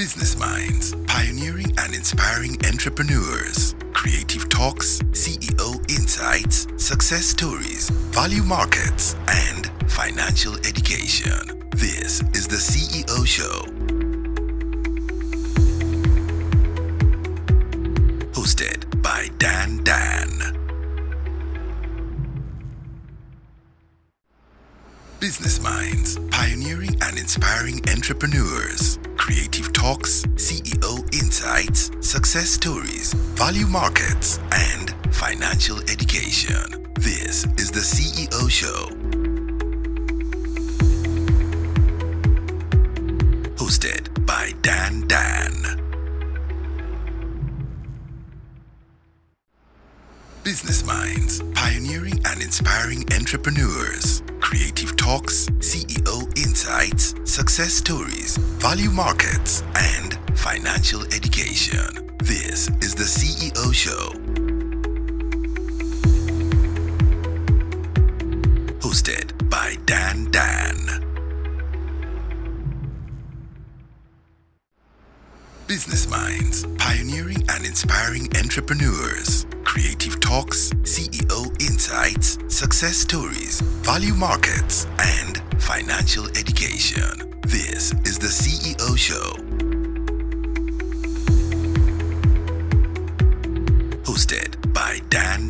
Business Minds, pioneering and inspiring entrepreneurs. Creative talks, CEO insights, success stories, value markets, and financial education. This is the CEO Show. Hosted by Dan. Business Minds, pioneering and inspiring entrepreneurs. Creative talks, CEO insights, success stories, value markets, and financial education. This is the CEO Show. Hosted by Dan. Business Minds, pioneering and inspiring entrepreneurs. Creative talks, CEO insights, success stories, value markets, and financial education. This is the CEO Show. Hosted by Dan. Business Minds, pioneering and inspiring entrepreneurs. Creative talks, CEO insights, success stories, value markets, and financial education. This is the CEO Show. Hosted by Dan.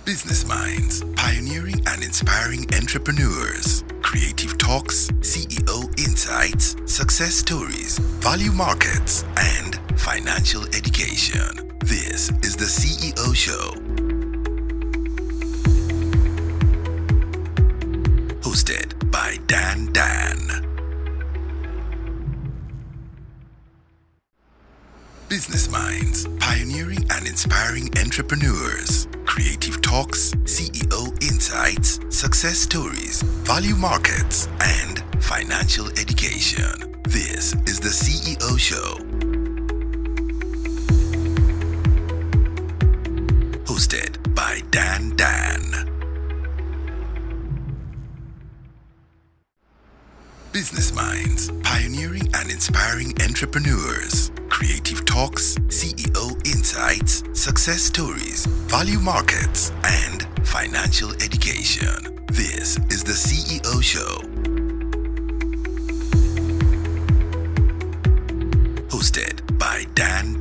Business Minds, pioneering and inspiring entrepreneurs. Creative talks, CEO insights, success stories, value markets, and financial education. This is the CEO Show. Hosted by Dan. Business Minds, pioneering and inspiring entrepreneurs. Creative talks, CEO insights, success stories, value markets, and financial education. This is the CEO Show. Hosted by Dan. Business Minds, pioneering and inspiring entrepreneurs. Creative talks, CEO insights, success stories, value markets, and financial education. This is the CEO Show. Hosted by Dan.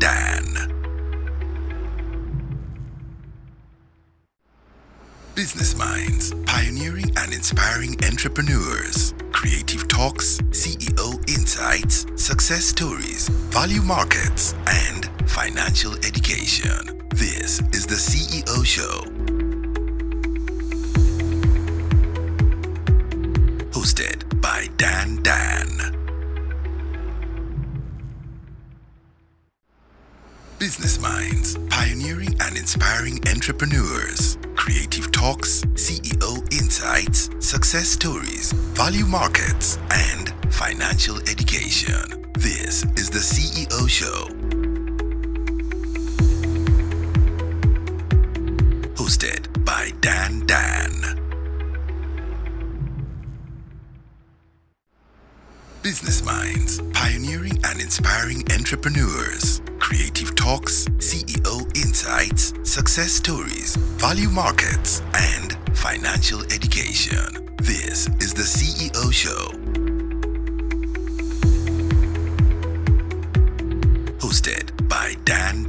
Business Minds, pioneering and inspiring entrepreneurs. Creative talks, CEO insights, success stories, value markets, and financial education. This is the CEO Show. Hosted by Dan. Business Minds, pioneering and inspiring entrepreneurs. Creative talks, CEO insights, success stories, value markets, and financial education. This is the CEO Show. Hosted by Dan. Business Minds, pioneering and inspiring entrepreneurs. Creative talks, CEO insights, success stories, value markets, and financial education. This is the CEO Show. Hosted by Dan.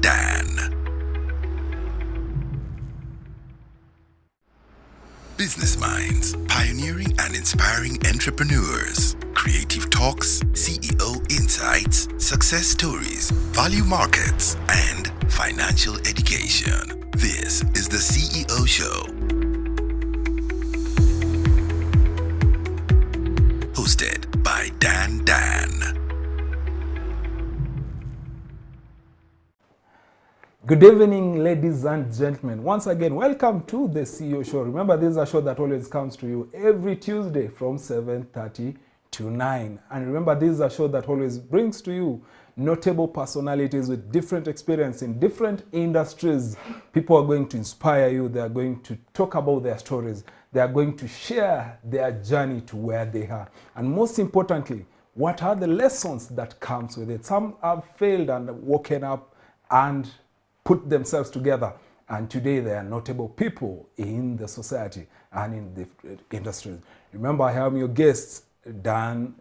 Business Minds, pioneering and inspiring entrepreneurs. Creative talks, CEO insights, success stories, value markets, and financial education. This is the CEO Show. Hosted by Dan. Good evening, ladies and gentlemen. Once again, welcome to the CEO Show. Remember, this is a show that always comes to you every Tuesday from 7:30 to 9. And remember, this is a show that always brings to you notable personalities with different experience in different industries. People are going to inspire you. They are going to talk about their stories. They are going to share their journey to where they are. And most importantly, what are the lessons that comes with it? Some have failed and woken up and put themselves together. And today they are notable people in the society and in the industries. Remember, I am your guest, Dan.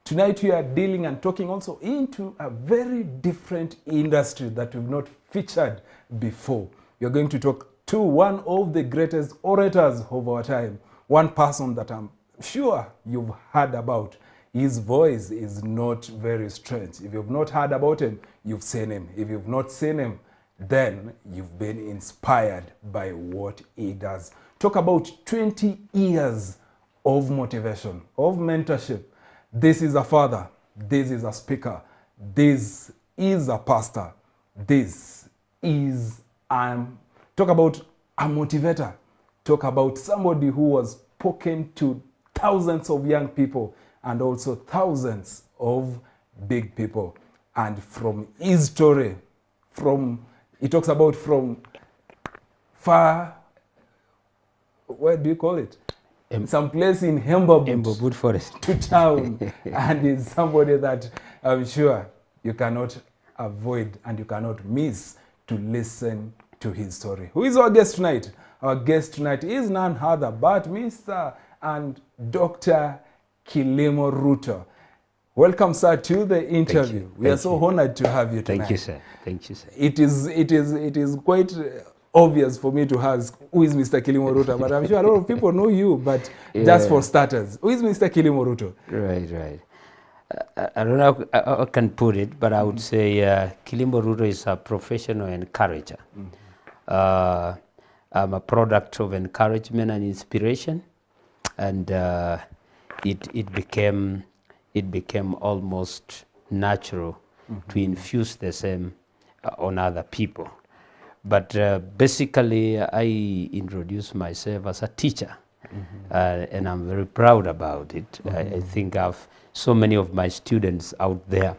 Tonight we are dealing and talking also into a very different industry that we've not featured before. We are going to talk to one of the greatest orators of our time, one person that I'm sure you've heard about. His voice is not very strange. If you've not heard about him, you've seen him. If you've not seen him, then you've been inspired by what he does. Talk about 20 years of motivation, of mentorship. This is a father. This is a speaker. This is a pastor. This is talk about a motivator. Talk about somebody who was spoken to thousands of young people and also thousands of big people. And from his story, he talks about from far, what do you call it? Some place in Hembabut Forest to town. And it's somebody that I'm sure you cannot avoid and you cannot miss to listen to his story. Who is our guest tonight? Our guest tonight is none other but Mr. and Dr. Kilimo Ruto. Welcome, sir, to the interview. We are so honored to have you tonight. Thank you, sir. Thank you, sir. It is quite obvious for me to ask who is Mr. Kilimo Ruto, but I'm sure a lot of people know you, but just for starters, who is Mr. Kilimo Ruto? Right. I don't know how I can put it, but I would say Kilimo Ruto is a professional encourager. I'm a product of encouragement and inspiration, and it became almost natural to infuse the same on other people. But basically, I introduce myself as a teacher, and I'm very proud about it. I think I've so many of my students out there,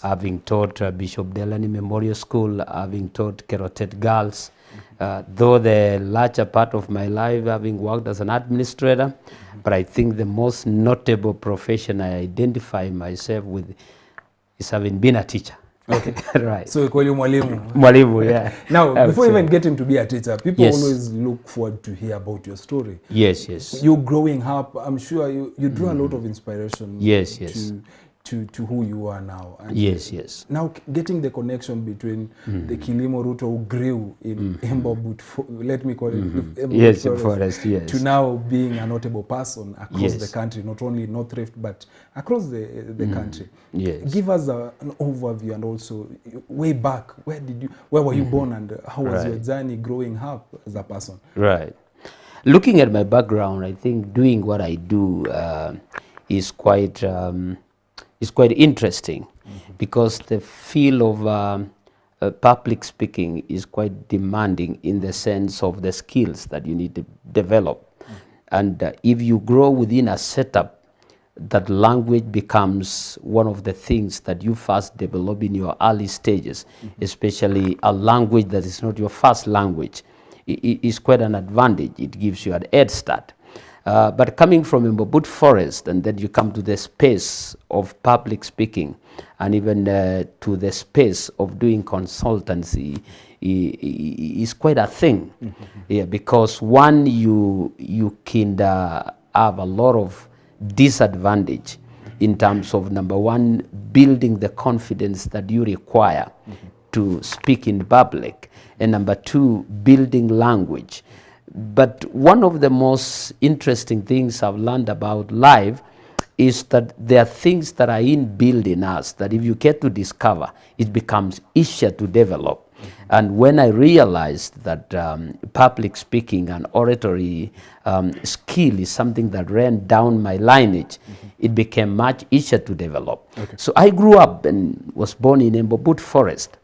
having taught Bishop Delany Memorial School, having taught Kerotet Girls, though the larger part of my life having worked as an administrator, but I think the most notable profession I identify myself with is having been a teacher. Okay. Right. So we call you Mwalimu. Mwalimu, yeah. Now, before even getting to be a teacher, people always look forward to hear about your story. Yes. You growing up, I'm sure you drew a lot of inspiration to who you are now. And yes. Now, getting the connection between the Kilimo Ruto who grew in Hembabut, let me call it Forest, to now being a notable person across the country, not only North Rift, but across the country. Yes. Give us an overview, and also way back, where were you born, and how was your journey growing up as a person? Right. Looking at my background, I think doing what I do is quite interesting, because the field of public speaking is quite demanding in the sense of the skills that you need to develop. And if you grow within a setup, that language becomes one of the things that you first develop in your early stages, especially a language that is not your first language. It is quite an advantage. It gives you an head start. But coming from Hembabut Forest, and then you come to the space of public speaking, and even to the space of doing consultancy, is quite a thing. Because one, you can have a lot of disadvantage in terms of, number one, building the confidence that you require to speak in public, and number two, building language. But one of the most interesting things I've learned about life is that there are things that are inbuilt in us that if you get to discover, it becomes easier to develop. And when I realized that public speaking and oratory skill is something that ran down my lineage, it became much easier to develop. So I grew up and was born in Hembabut Forest.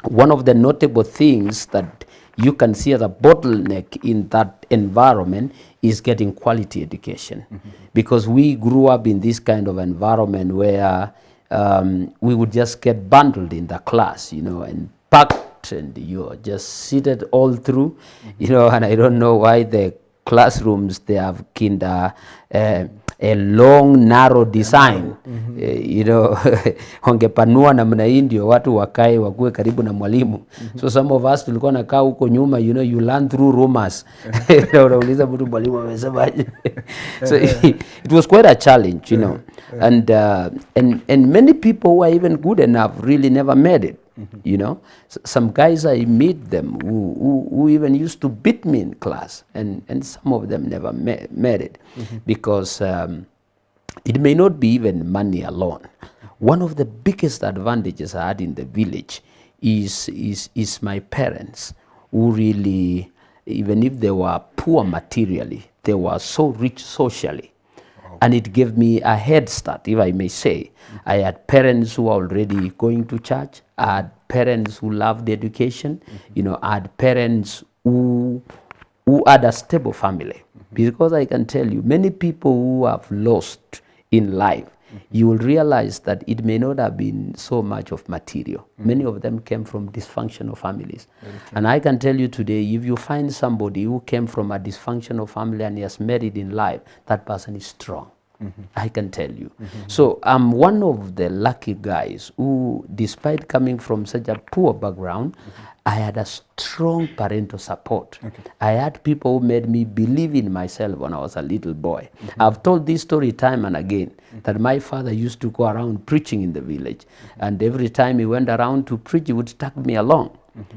One of the notable things that you can see as a bottleneck in that environment is getting quality education. Because we grew up in this kind of environment where we would just get bundled in the class, and packed, and you're just seated all through, and I don't know why the classrooms, they have a long narrow design. You know, wangepanua namna hii ndio watu wakae wakue karibu na mwalimu. So some of us tulikuwa nakaa huko nyuma, you know, you learn through rumors. Unauliza mtu mwalimu amesemaje. So it was quite a challenge, you know. And many people who are even good enough really never made it. You know, some guys I meet them who even used to beat me in class, and some of them never made it because it may not be even money alone. One of the biggest advantages I had in the village is my parents, who really, even if they were poor materially, they were so rich socially. And it gave me a head start, if I may say. I had parents who were already going to church. I had parents who loved education. You know, I had parents who had a stable family. Because I can tell you, many people who have lost in life, you will realize that it may not have been so much of material. Many of them came from dysfunctional families. And I can tell you today, if you find somebody who came from a dysfunctional family and he has made it in life, that person is strong. I can tell you. So I'm one of the lucky guys who, despite coming from such a poor background, I had a strong parental support. I had people who made me believe in myself when I was a little boy. I've told this story time and again, that my father used to go around preaching in the village. And every time he went around to preach, he would tag me along.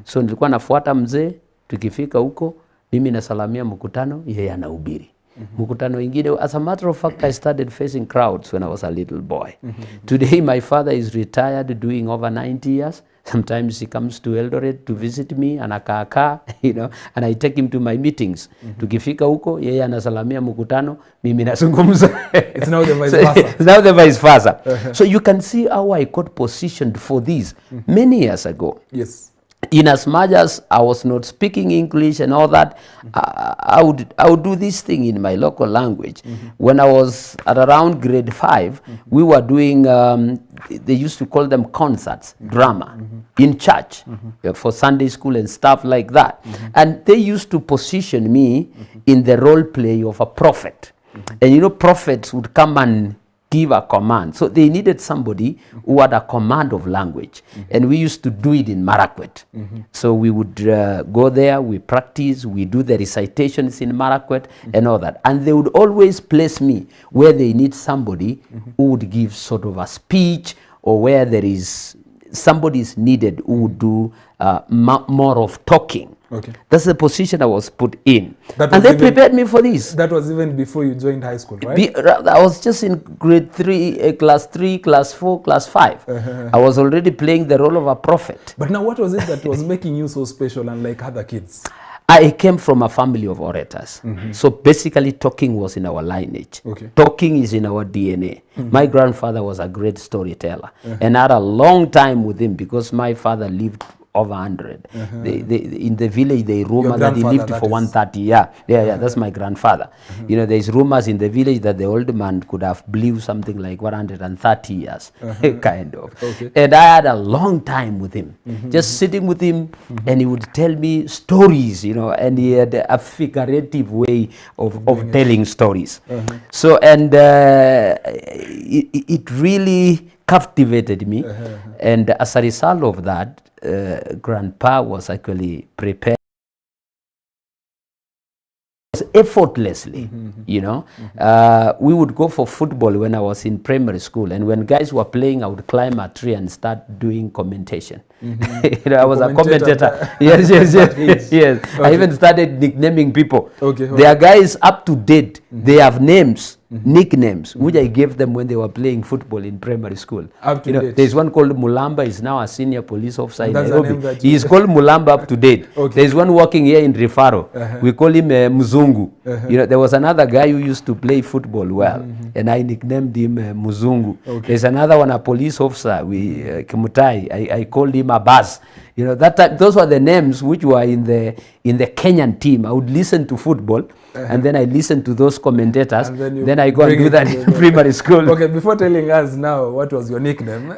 So nilikuwa nafuata mzee, tukifika huko, mimi nasalamia mkutano, yeye anahubiri. Mkutano ingine, as a matter of fact, I started facing crowds when I was a little boy. Today, my father is retired, doing over 90 years. Sometimes he comes to Eldoret to visit me, anakaa, you know, and I take him to my meetings. Tukifika huko, yeye anasalamia mkutano, mimi nasungumza. It's now the vice versa. It's now the vice versa. So you can see how I got positioned for this many years ago. Yes. In as much as I was not speaking English and all that, I would do this thing in my local language. When I was at around grade 5, we were doing, they used to call them concerts, drama, in church, for Sunday school and stuff like that. And they used to position me in the role play of a prophet. And you know, prophets would come and give a command. So they needed somebody who had a command of language. And we used to do it in Marakwet. So we would go there, we practice, we do the recitations in Marakwet and all that. And they would always place me where they need somebody who would give sort of a speech, or where there is somebody is needed who would do more of talking. Okay. That's the position I was put in. And they prepared me for this. That was even before you joined high school, right? I was just in grade 3, class 3, class 4, class 5. I was already playing the role of a prophet. But now what was it that was making you so special unlike other kids? I came from a family of orators. So basically talking was in our lineage. Okay. Talking is in our DNA. My grandfather was a great storyteller. And I had a long time with him because my father lived over 100. In the village, they rumor that he lived for 130. Yeah, that's my grandfather. You know, there's rumors in the village that the old man could have lived something like 130 years, kind of. Okay. And I had a long time with him, just sitting with him, and he would tell me stories, you know, and he had a figurative way of telling stories. So, and it really captivated me. And as a result of that, Grandpa was actually prepared effortlessly, you know. We would go for football when I was in primary school, and when guys were playing, I would climb a tree and start doing commentation. You know, I was a commentator. Yes. Okay. I even started nicknaming people. There are guys up to date. They have names, nicknames, which I gave them when they were playing football in primary school. Up to date. There's one called Mulamba. He's now a senior police officer in Nairobi. He is called Mulamba up to date. There's one working here in Rifaro. We call him Mzungu. You know, there was another guy who used to play football well, and I nicknamed him Mzungu. There's another one, a police officer, Kimutai. I called him Abbas. You know, that time, those were the names which were in the Kenyan team. I would listen to football, and then I listened to those commentators. Then I go and do that in primary school. Okay, before telling us now what was your nickname,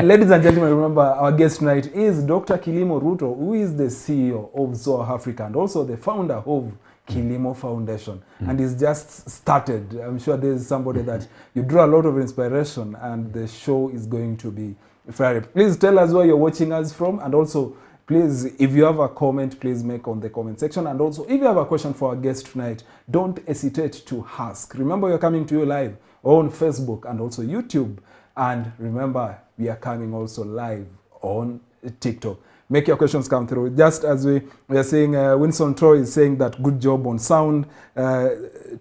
ladies and gentlemen, remember our guest tonight is Dr. Kilimo Ruto, who is the CEO of S.O.A.R Africa and also the founder of Kilimo Foundation, and it's just started. I'm sure there's somebody that you draw a lot of inspiration, and the show is going to be fair. Please tell us where you're watching us from, and also please, if you have a comment, please make on the comment section. And also, if you have a question for our guest tonight, don't hesitate to ask. Remember, we're coming to you live on Facebook and also YouTube. And remember, we are coming also live on TikTok. Make your questions come through. Just as we are saying, Winston Troy is saying that good job on sound.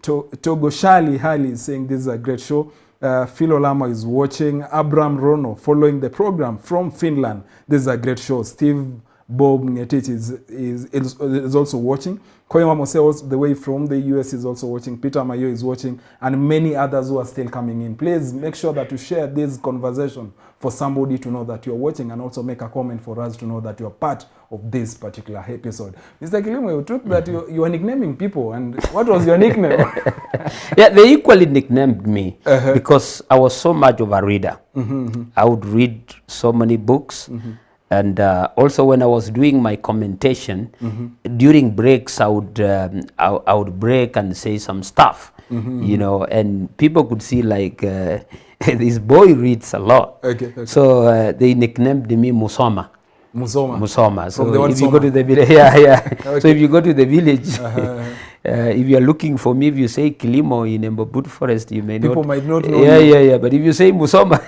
Togo Shali Hali is saying this is a great show. Philo Lama is watching. Abram Rono following the program from Finland. This is a great show. Steve Bob Ngetich is also watching. Koyama Mose, the way from the US, is also watching. Peter Mayo is watching, and many others who are still coming in. Please make sure that you share this conversation for somebody to know that you're watching, and also make a comment for us to know that you're part of this particular episode. Mr. Kilimo, you took that you are nicknaming people, and what was your nickname? Yeah, they equally nicknamed me because I was so much of a reader. I would read so many books. And also when I was doing my commentation, during breaks I would break and say some stuff, you know, and people could see like this boy reads a lot. So they nicknamed me Musoma. Musoma. So if you go to the village, So if you go to the village, if you are looking for me, if you say Kilimo in Mbobut Forest, you may people might not know. Yeah. But if you say Musoma,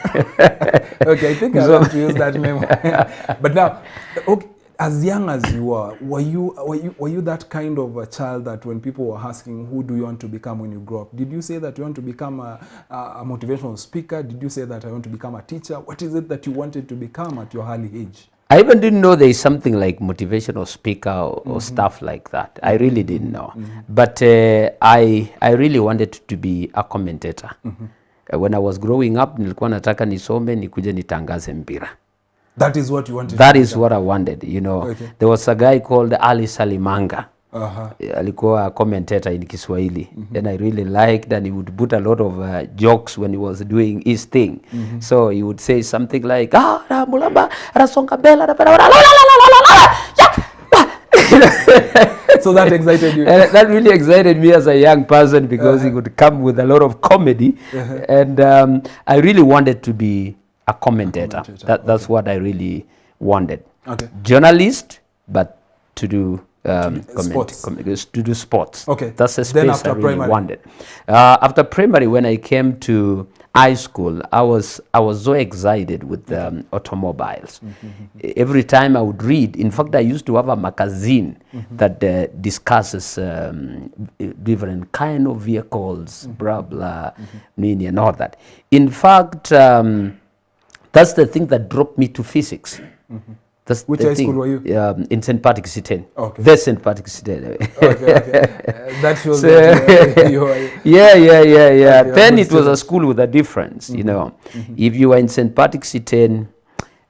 okay, I think I have to use that name. But now, okay, as young as you are, were you that kind of a child that when people were asking who do you want to become when you grow up, did you say that you want to become a motivational speaker? Did you say that I want to become a teacher? What is it that you wanted to become at your early age? I even didn't know there is something like motivational speaker or stuff like that. I really didn't know. But I really wanted to be a commentator. When I was growing up, nilikuwa nataka nisome nikuje nitangaze mpira. That is what you wanted? That is what I wanted, you know. There was a guy called Ali Salimanga. Alikuwa a commentator in Kiswahili. And I really liked, and he would put a lot of jokes when he was doing his thing. So he would say something like, so that excited you? And that really excited me as a young person because he would come with a lot of comedy. And I really wanted to be a commentator. That's what I really wanted. Journalist, but to do to do sports. That's the space I really wanted. After primary, when I came to high school, I was so excited with automobiles. Every time I would read, in fact, I used to have a magazine that discusses different kind of vehicles, blah blah, mini and all that. In fact, that's the thing that dropped me to physics. That's which high school were you? In St. Patrick's City. The St. Patrick's City. That shows so, that you are yeah. Then it was a school with a difference, you know. If you were in St. Patrick's City,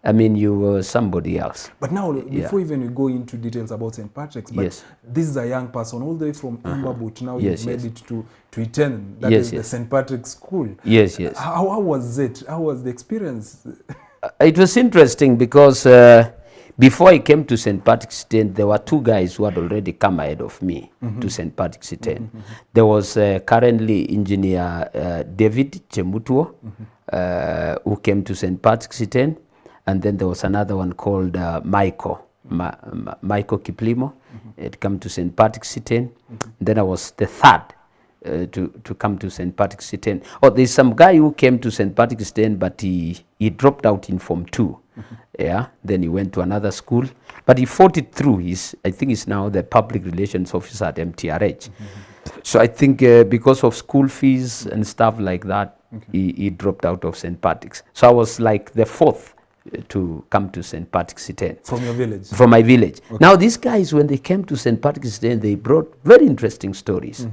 I mean, you were somebody else. But now, before even we go into details about St. Patrick's, but this is a young person all the way from Mbabut. Now you've made it to Iten. That is the St. Patrick's School. Yes. How was it? How was the experience? It was interesting because before I came to St. Patrick's Day, there were two guys who had already come ahead of me to St. Patrick's Day. There was currently engineer David Chemutuo, who came to St. Patrick's Day, and then there was another one called Michael Kiplimo. Had come to St. Patrick's Day. Then I was the third to come to St. Patrick's Day. There's some guy who came to St. Patrick's Day, but he dropped out in Form 2. Then he went to another school, but he fought it through. I think he's now the public relations officer at MTRH. So I think because of school fees and stuff like that, he dropped out of St. Patrick's. So I was like the fourth to come to St. Patrick's Day. From your village? From my village. Now these guys, when they came to St. Patrick's Day, they brought very interesting stories.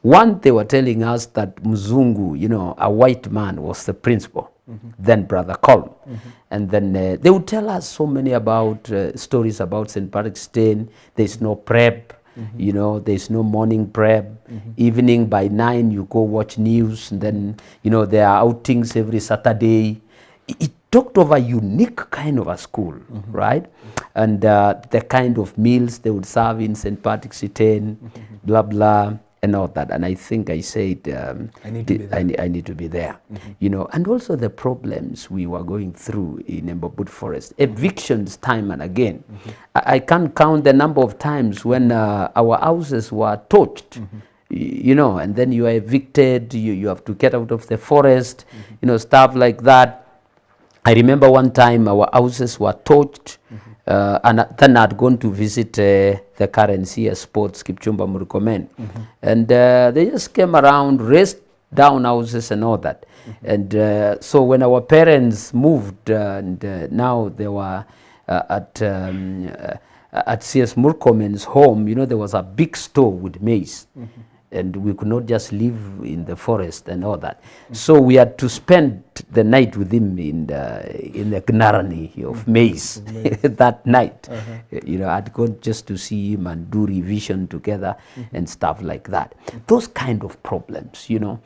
One, they were telling us that Mzungu, you know, a white man, was the principal. Then Brother Colm. And then they would tell us so many about stories about St. Patrick's Day. There's no prep, you know, there's no morning prep. Evening by 9, you go watch news. And then, you know, there are outings every Saturday. it talked of a unique kind of a school, right? And the kind of meals they would serve in St. Patrick's Return, blah, blah, and all that. And I think I said, I need to be there. I need to be there. You know, and also the problems we were going through in Mbabut Forest. Evictions time and again. I can't count the number of times when our houses were torched. You know, and then you are evicted, you have to get out of the forest, you know, stuff like that. I remember one time our houses were torched, and then I'd gone to visit the current CS Sports, Kipchumba Murkomen. And they just came around, raised down houses and all that. And so when our parents moved, and now they were at CS Murkomen's home, you know, there was a big store with maize. And we could not just live in the forest and all that. So we had to spend the night with him in the gnarani of maize that night. You know, I'd gone just to see him and do revision together and stuff like that. Those kind of problems, you know.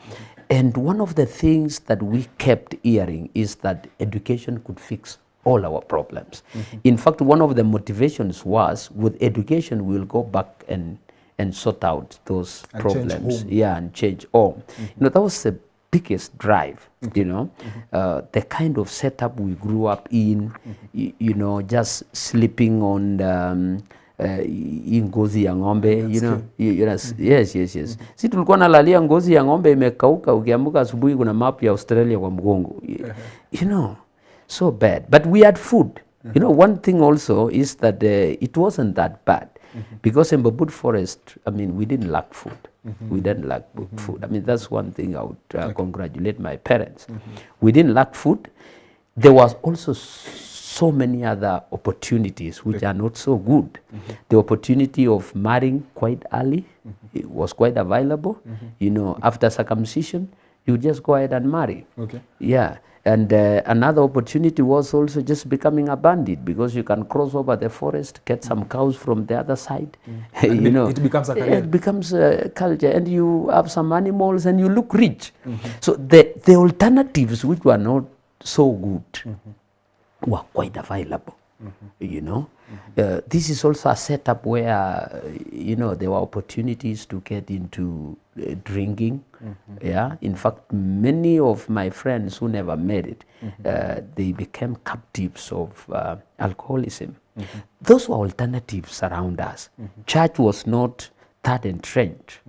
And one of the things that we kept hearing is that education could fix all our problems. In fact, one of the motivations was, with education, we'll go back and sort out those problems, and change home. You know, that was the biggest drive. You know, the kind of setup we grew up in. You know, just sleeping on ngozi ya ng'ombe. You know, yes. Si tulikuwa nalalia ngozi ya ng'ombe imekauka, ukiamka asubuhi kuna map ya Australia kwa mgongo. You know, so bad. But we had food. You know, one thing also is that it wasn't that bad. Because in Mbabut Forest, I mean, we didn't lack food. We didn't lack food. I mean, that's one thing I would congratulate my parents. We didn't lack food. There was also so many other opportunities which are not so good. The opportunity of marrying quite early, it was quite available. You know, after circumcision, you just go ahead and marry. Yeah. And another opportunity was also just becoming a bandit, because you can cross over the forest, get some cows from the other side. You know, it becomes a career. It becomes a culture, and you have some animals and you look rich. So the alternatives, which were not so good, were quite available. You know, this is also a setup where, you know, there were opportunities to get into drinking. Yeah, in fact, many of my friends who never made it, they became captives of alcoholism. Those were alternatives around us. Church was not that entrenched.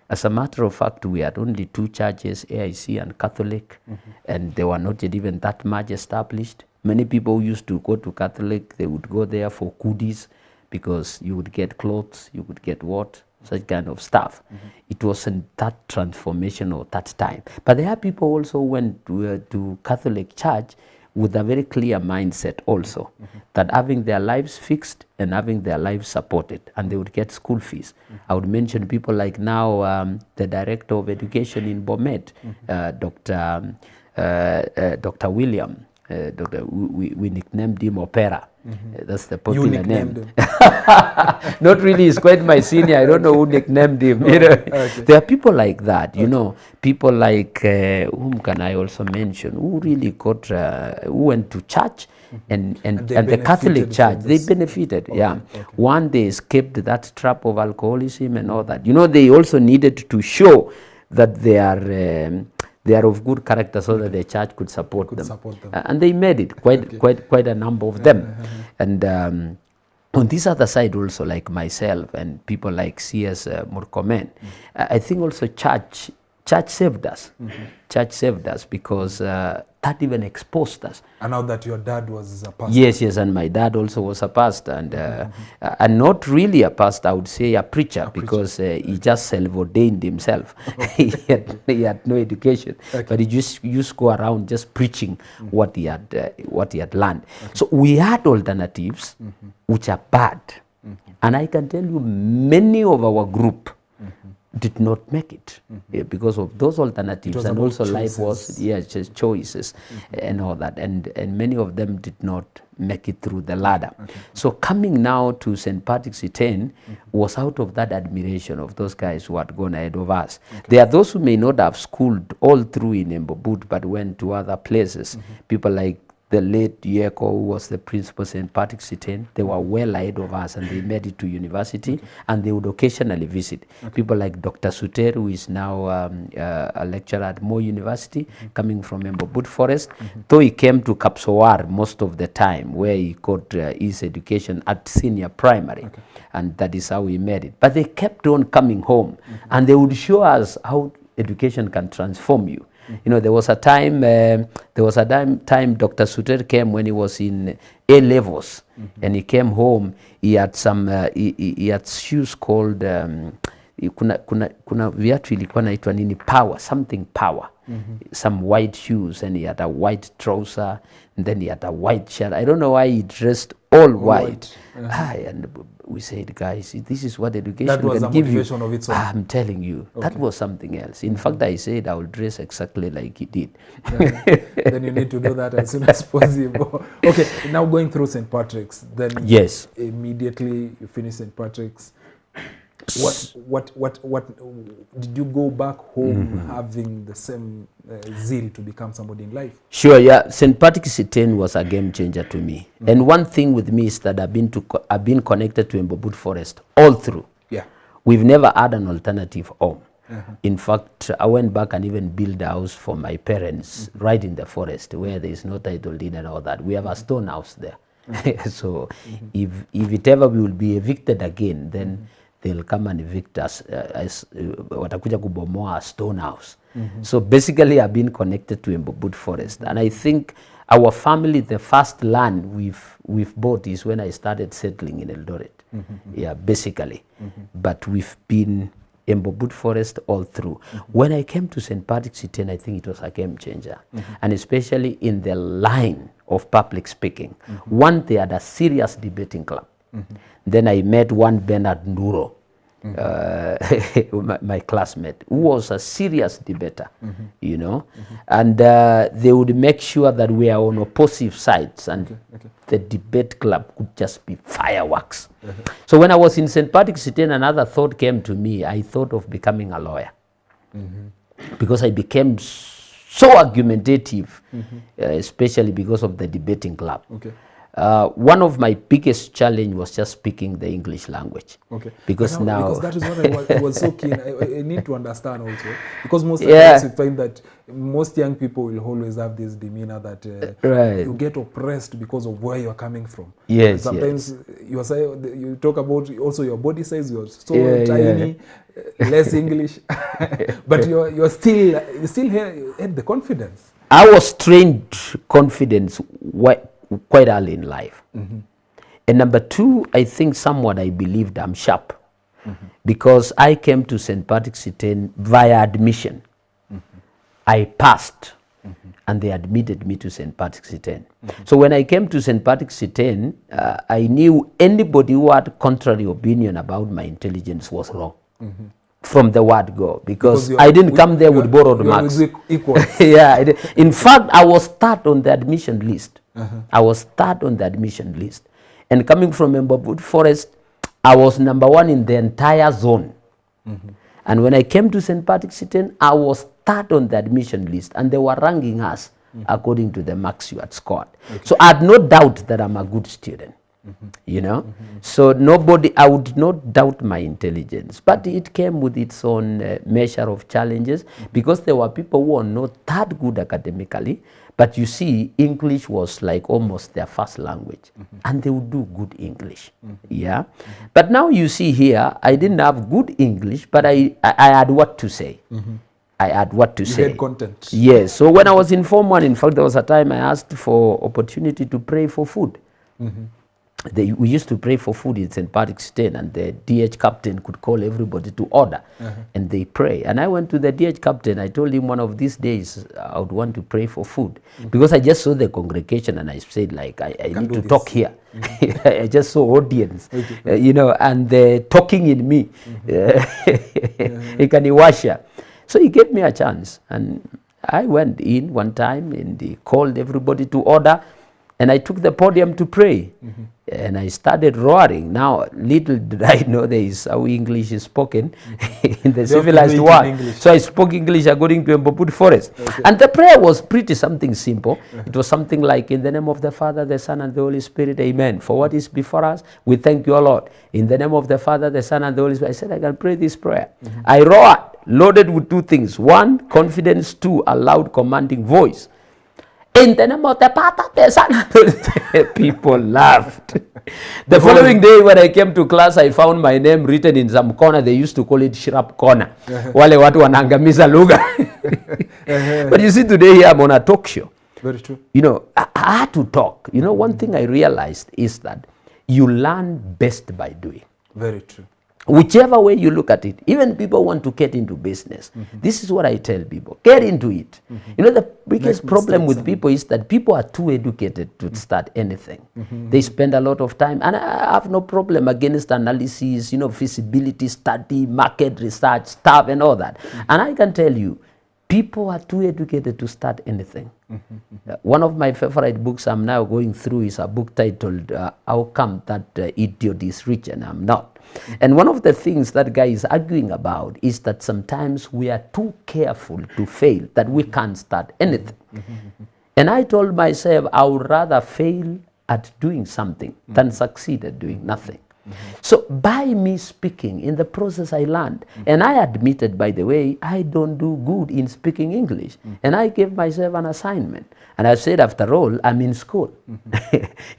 As a matter of fact, we had only two churches, AIC and Catholic, and they were not yet even that much established. Many people used to go to Catholic, they would go there for goodies, because you would get clothes, you would get what? Such kind of stuff. It wasn't that transformational that time. But there are people also who went to Catholic Church with a very clear mindset also, that having their lives fixed and having their lives supported, and they would get school fees. I would mention people like now the Director of Education in Bomet, Dr. William. We nicknamed him Opera. That's the popular name. Not really, he's quite my senior. I don't know who nicknamed him. You know? There are people like that, you know, people like, whom can I also mention, who really got, who went to church and the Catholic Church, they benefited, One, they escaped that trap of alcoholism and all that. You know, they also needed to show that they are of good character, so that the church could support them. And they made it, quite a number of them. And on this other side also, like myself and people like CS Murkomen, I think also church saved us. Church saved us, because that even exposed us. And now that your dad was a pastor. Yes, and my dad also was a pastor, and not really a pastor, I would say a preacher, because he just self-ordained himself. he had no education, but he just used to go around just preaching what he had learned. So we had alternatives which are bad, and I can tell you many of our group did not make it because of those alternatives, and also choices. Life was just choices and all that, and many of them did not make it through the ladder. So coming now to St. Patrick's Iten was out of that admiration of those guys who had gone ahead of us. There are those who may not have schooled all through in Embobut but went to other places. People like the late Yeko, who was the principal St. Patrick's Iten, they were well ahead of us and they made it to university, and they would occasionally visit. People like Dr. Suter, who is now a lecturer at Mo University, coming from Embobut Forest, though he came to S.O.A.R most of the time, where he got his education at senior primary, and that is how he made it. But they kept on coming home, and they would show us how education can transform you. You know, there was a time Dr. Suter came when he was in A levels, and he came home. He had some he had shoes called kuna viatu ilikuwa naitwa nini, power, some white shoes, and he had a white trouser, and then he had a white shirt. I don't know why he dressed all white. And we said, guys, this is what education can give you. Of its own. I'm telling you, that was something else. In fact, I said I will dress exactly like he did. Then you need to do that as soon as possible. Okay, now going through St. Patrick's, then Yes. immediately you finish St. Patrick's. What did you go back home having the same zeal to become somebody in life? Sure, yeah. St. Patrick's Iten was a game changer to me. And one thing with me is that I've been connected to Embobut Forest all through. Yeah. We've never had an alternative home. In fact, I went back and even built a house for my parents right in the forest where there is no title deed and all that. We have a stone house there. So if it ever we will be evicted again, then they'll come and evict us watakuja kubomoa a stone house. So basically I've been connected to Embobut Forest, and I think our family, the first land we've bought is when I started settling in Eldoret. Yeah, basically. But we've been Embobut Forest all through. When I came to St. Patrick's Iten, I think it was a game changer, and especially in the line of public speaking. One, they had a serious debating club. Then I met one Bernard Nduro, my classmate, who was a serious debater, you know, and they would make sure that we are on opposite sides, and the debate club could just be fireworks. So when I was in St. Patrick's Iten, another thought came to me. I thought of becoming a lawyer, because I became so argumentative, especially because of the debating club. One of my biggest challenge was just speaking the English language. Because now because that is what I was so keen. I need to understand also, because most times you find that most young people will always have this demeanor that you get oppressed because of where you are coming from. Yes. Sometimes you talk about also your body size. You're so tiny, less English, but you still had the confidence. I was trained confidence quite early in life. And number two, I think somewhat I believed I'm sharp, because I came to St. Patrick's Iten via admission. I passed, and they admitted me to St. Patrick's Iten. So when I came to St. Patrick's Iten, I knew anybody who had contrary opinion about my intelligence was wrong. From the word go, because I didn't come there with borrowed marks. Yeah, in fact, I was third on the admission list. I was third on the admission list. And coming from Embobut Forest, I was number one in the entire zone. And when I came to St. Patrick's Iten, I was third on the admission list, and they were ranking us according to the marks you had scored. So I had no doubt that I'm a good student. You know, so I would not doubt my intelligence, but it came with its own measure of challenges, because there were people who were not that good academically, but you see, English was like almost their first language, and they would do good English. Yeah, but now you see here, I didn't have good English, but I had what to say. I had what to say. You had content. Yes. So when I was in Form 1, in fact, there was a time I asked for opportunity to pray for food. We used to pray for food in St. Patrick's Iten, and the DH captain could call everybody to order, and they pray. And I went to the DH captain. I told him one of these days I would want to pray for food, because I just saw the congregation, and I said, like, I need to talk here. I just saw audience, you know, and the talking in me. Ikaniwasha. So he gave me a chance, and I went in one time, and he called everybody to order. And I took the podium to pray. And I started roaring. Now, little did I know there is how English is spoken in the civilized world. So I spoke English according to Mbobut Forest. And the prayer was pretty something simple. It was something like, in the name of the Father, the Son, and the Holy Spirit, amen. For what is before us, we thank you, O Lord. In the name of the Father, the Son, and the Holy Spirit. I said, I can pray this prayer. I roared, loaded with two things. One, confidence. Two, a loud commanding voice. In the name of the Father, the Son, and the Holy Spirit. People laughed. The following day when I came to class, I found my name written in some corner. They used to call it Shrap Corner. Wale watu wanaangamiza lugha. But you see, today here I'm on a talk show. Very true. You know, I had to talk. You know, one thing I realized is that you learn best by doing. Very true. Whichever way you look at it, even people want to get into business. This is what I tell people, get into it. You know, the biggest problem with people is that people are too educated to start anything. They spend a lot of time, and I have no problem against analysis, you know, feasibility study, market research, stuff and all that. And I can tell you, people are too educated to start anything. One of my favorite books I'm now going through is a book titled How Come That Idiot is Rich and I'm Not. And one of the things that guy is arguing about is that sometimes we are too careful to fail that we can't start anything. And I told myself I would rather fail at doing something than succeed at doing nothing. So by me speaking, in the process I learned, and I admitted, by the way, I don't do good in speaking English. And I gave myself an assignment. And I said, after all, I'm in school.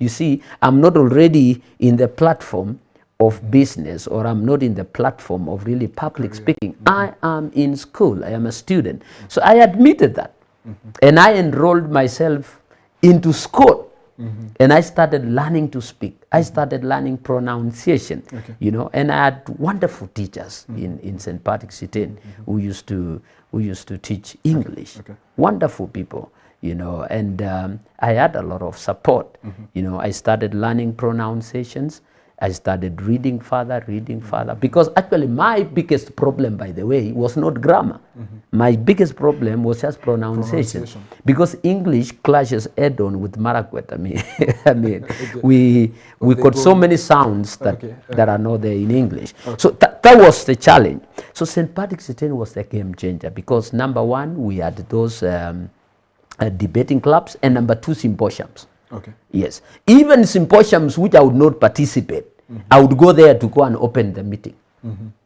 You see, I'm not already in the platform of business, or I'm not in the platform of really public speaking. I am in school. I am a student. So I admitted that. And I enrolled myself into school. And I started learning to speak. I started learning pronunciation, you know, and I had wonderful teachers in St. Patrick's City who used to teach English. Wonderful people, you know, and I had a lot of support. You know, I started learning pronunciations. I started reading further, because actually my biggest problem, by the way, was not grammar. My biggest problem was just pronunciation. Because English clashes head-on with Marakwet. I mean, we got so many sounds that, that are not there in English. So that was the challenge. So St. Patrick's City was the game changer, because number one, we had those debating clubs, and number two, symposiums. Yes. Even symposiums which I would not participate, I would go there to go and open the meeting.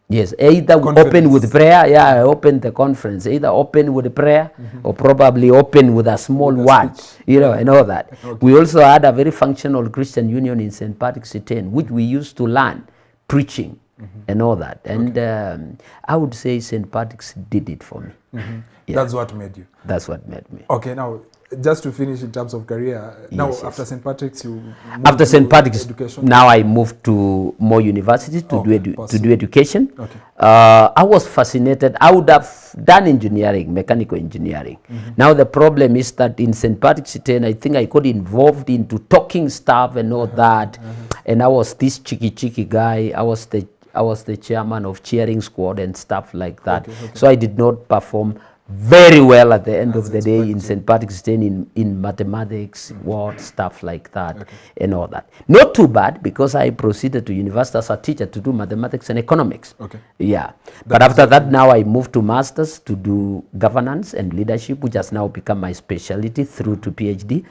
Yes, either open with prayer, I open the conference, either open with prayer or probably open with a small word, you know, and all that. We also had a very functional Christian union in St. Patrick's City, which we used to learn preaching and all that. And I would say St. Patrick's did it for me. Yeah. That's what made you. That's what made me. Okay, now just to finish in terms of career, now after St. Patrick's, you moved after St. Patrick's, education? now I moved to more university to do education. I was fascinated. I would have done engineering, mechanical engineering. Now the problem is that in St. Patrick's City, I think I got involved into talking stuff and all that. And I was this cheeky guy. I was the chairman of cheering squad and stuff like that. So I did not perform very well at the end of the day in St. Patrick's City in mathematics, stuff like that and all that. Not too bad, because I proceeded to university as a teacher to do mathematics and economics. Yeah. But after that, now I moved to masters to do governance and leadership, which has now become my specialty through to PhD.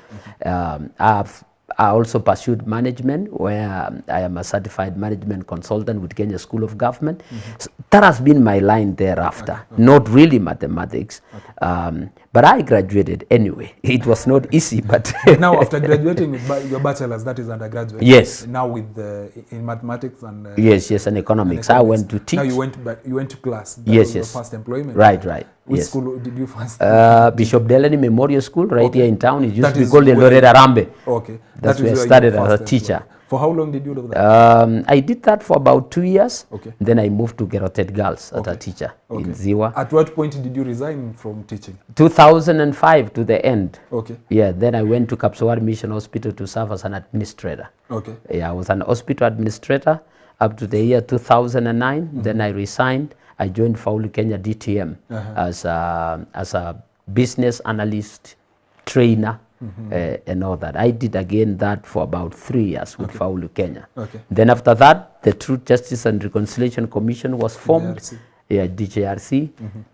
I also pursued management, where I am a certified management consultant with Kenya School of Government. So that has been my line thereafter. Not really mathematics, but I graduated anyway. It was not easy, but now after graduating with your bachelor's, that is undergraduate. Yes. Now with in mathematics and yes, and economics. I went to teach. Now you went to class. That was your first employment. Right. Which school did you first? Bishop Delany Memorial School, right here in town. It used to be called the Loretta Rambe. That's where I started as a teacher. For how long did you do that? I did that for about 2 years. Then I moved to Gerotet Girls as a teacher in Ziwa. At what point did you resign from teaching? 2005 to the end. Yeah, then I went to S.O.A.R Mission Hospital to serve as an administrator. Yeah, I was an hospital administrator up to the year 2009. Then I resigned. I joined Faulu Kenya DTM as a business analyst trainer and all that. I did again that for about 3 years with Faulu Kenya. Okay. Then after that, the Truth, Justice and Reconciliation Commission was formed. DJRC. Yeah, DJRC.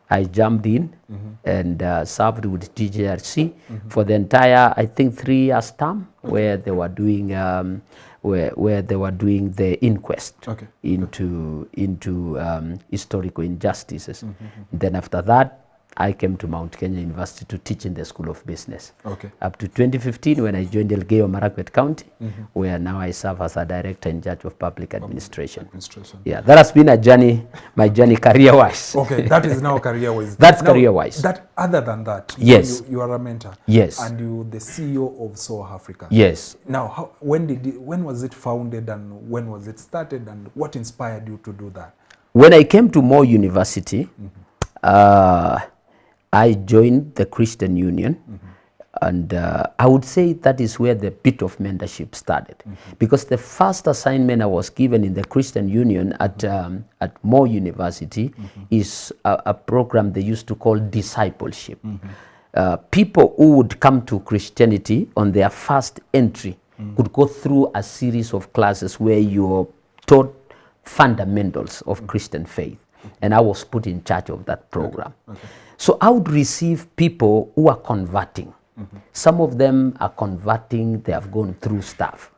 I jumped in and served with DJRC for the entire, I think, 3 years term, where they were doing where they were doing the inquest into historical injustices. Then after that, I came to Mount Kenya University to teach in the School of Business. Up to 2015, when I joined Elgeyo Marakwet County, where now I serve as a director in charge of public administration. Yeah, that has been a journey, my journey career-wise. Okay, that is now career-wise. That's career-wise. That other than that, yes, you are a mentor. Yes, and you the CEO of S.O.A.R Africa. Yes. Now, when was it founded, and when was it started, and what inspired you to do that? When I came to Moore University, I joined the Christian Union, and I would say that is where the bit of mentorship started, because the first assignment I was given in the Christian Union at Moore University is a program they used to call discipleship. People who would come to Christianity on their first entry could go through a series of classes where you're taught fundamentals of Christian faith, and I was put in charge of that program. So I would receive people who are converting. Some of them are converting, they have gone through stuff.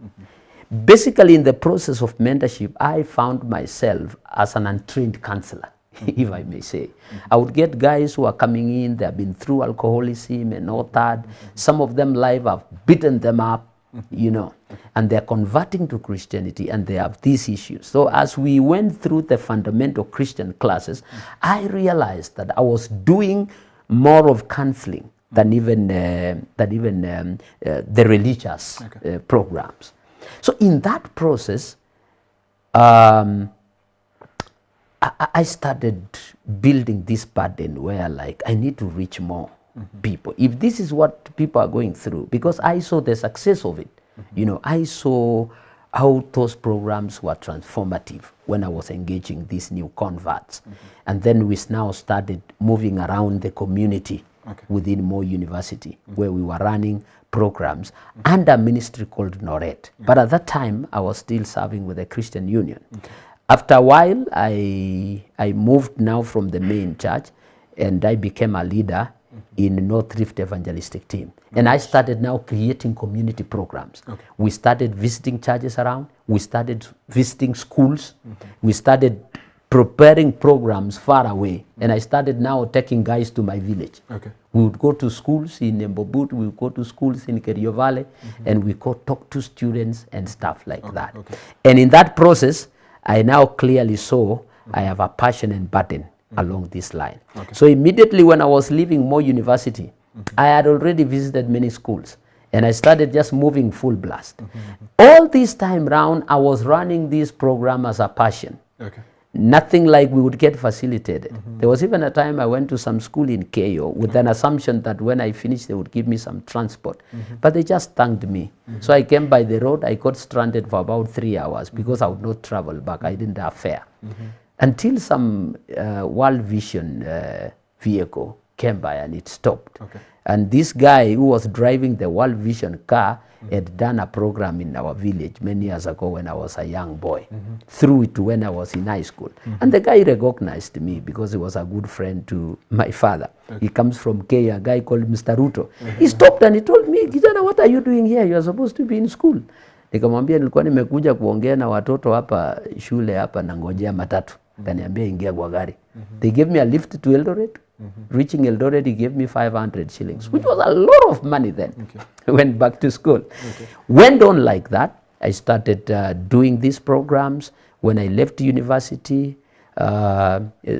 Basically, in the process of mentorship, I found myself as an untrained counselor, if I may say. I would get guys who are coming in, they have been through alcoholism and all that. Some of them life have beaten them up, you know, and they're converting to Christianity, and they have these issues. So as we went through the fundamental Christian classes, I realized that I was doing more of counseling than even the religious programs. So in that process, I started building this burden where, like, I need to reach more people. If this is what people are going through, because I saw the success of it. You know, I saw how those programs were transformative when I was engaging these new converts. And then we now started moving around the community within Moore University, where we were running programs under a ministry called NORET. But at that time, I was still serving with the Christian Union. After a while, I moved now from the main church, and I became a leader in North Rift Evangelistic Team. And I started now creating community programs. We started visiting churches around. We started visiting schools. We started preparing programs far away. And I started now taking guys to my village. We would go to schools in Mbobut, we would go to schools in Kerio Valley, and we could talk to students and stuff like that. And in that process, I now clearly saw I have a passion and burden along this line. So immediately when I was leaving Moore University, I had already visited many schools, and I started just moving full blast. All this time round, I was running this program as a passion. Nothing like we would get facilitated. There was even a time I went to some school in KO with an assumption that when I finished, they would give me some transport. But they just thanked me. So I came by the road. I got stranded for about 3 hours because I would not travel back. I didn't have fare. Until some World Vision vehicle came by and it stopped. And this guy who was driving the World Vision car had done a program in our village many years ago when I was a young boy, through it to when I was in high school. And the guy recognized me because he was a good friend to my father. He comes from Kenya, a guy called Mr. Ruto. He stopped and he told me, "Kijana, what are you doing here? You are supposed to be in school." Nikamwambia nilikuwa nimekuja kuongea na watoto hapa shule hapa na ngojea matatu. Kaniambia ingia kwa gari. They gave me a lift to Eldoret. Reaching Eldoret, he gave me 500 shillings, which was a lot of money then. I went back to school. Went on like that. I started doing these programs. When I left university,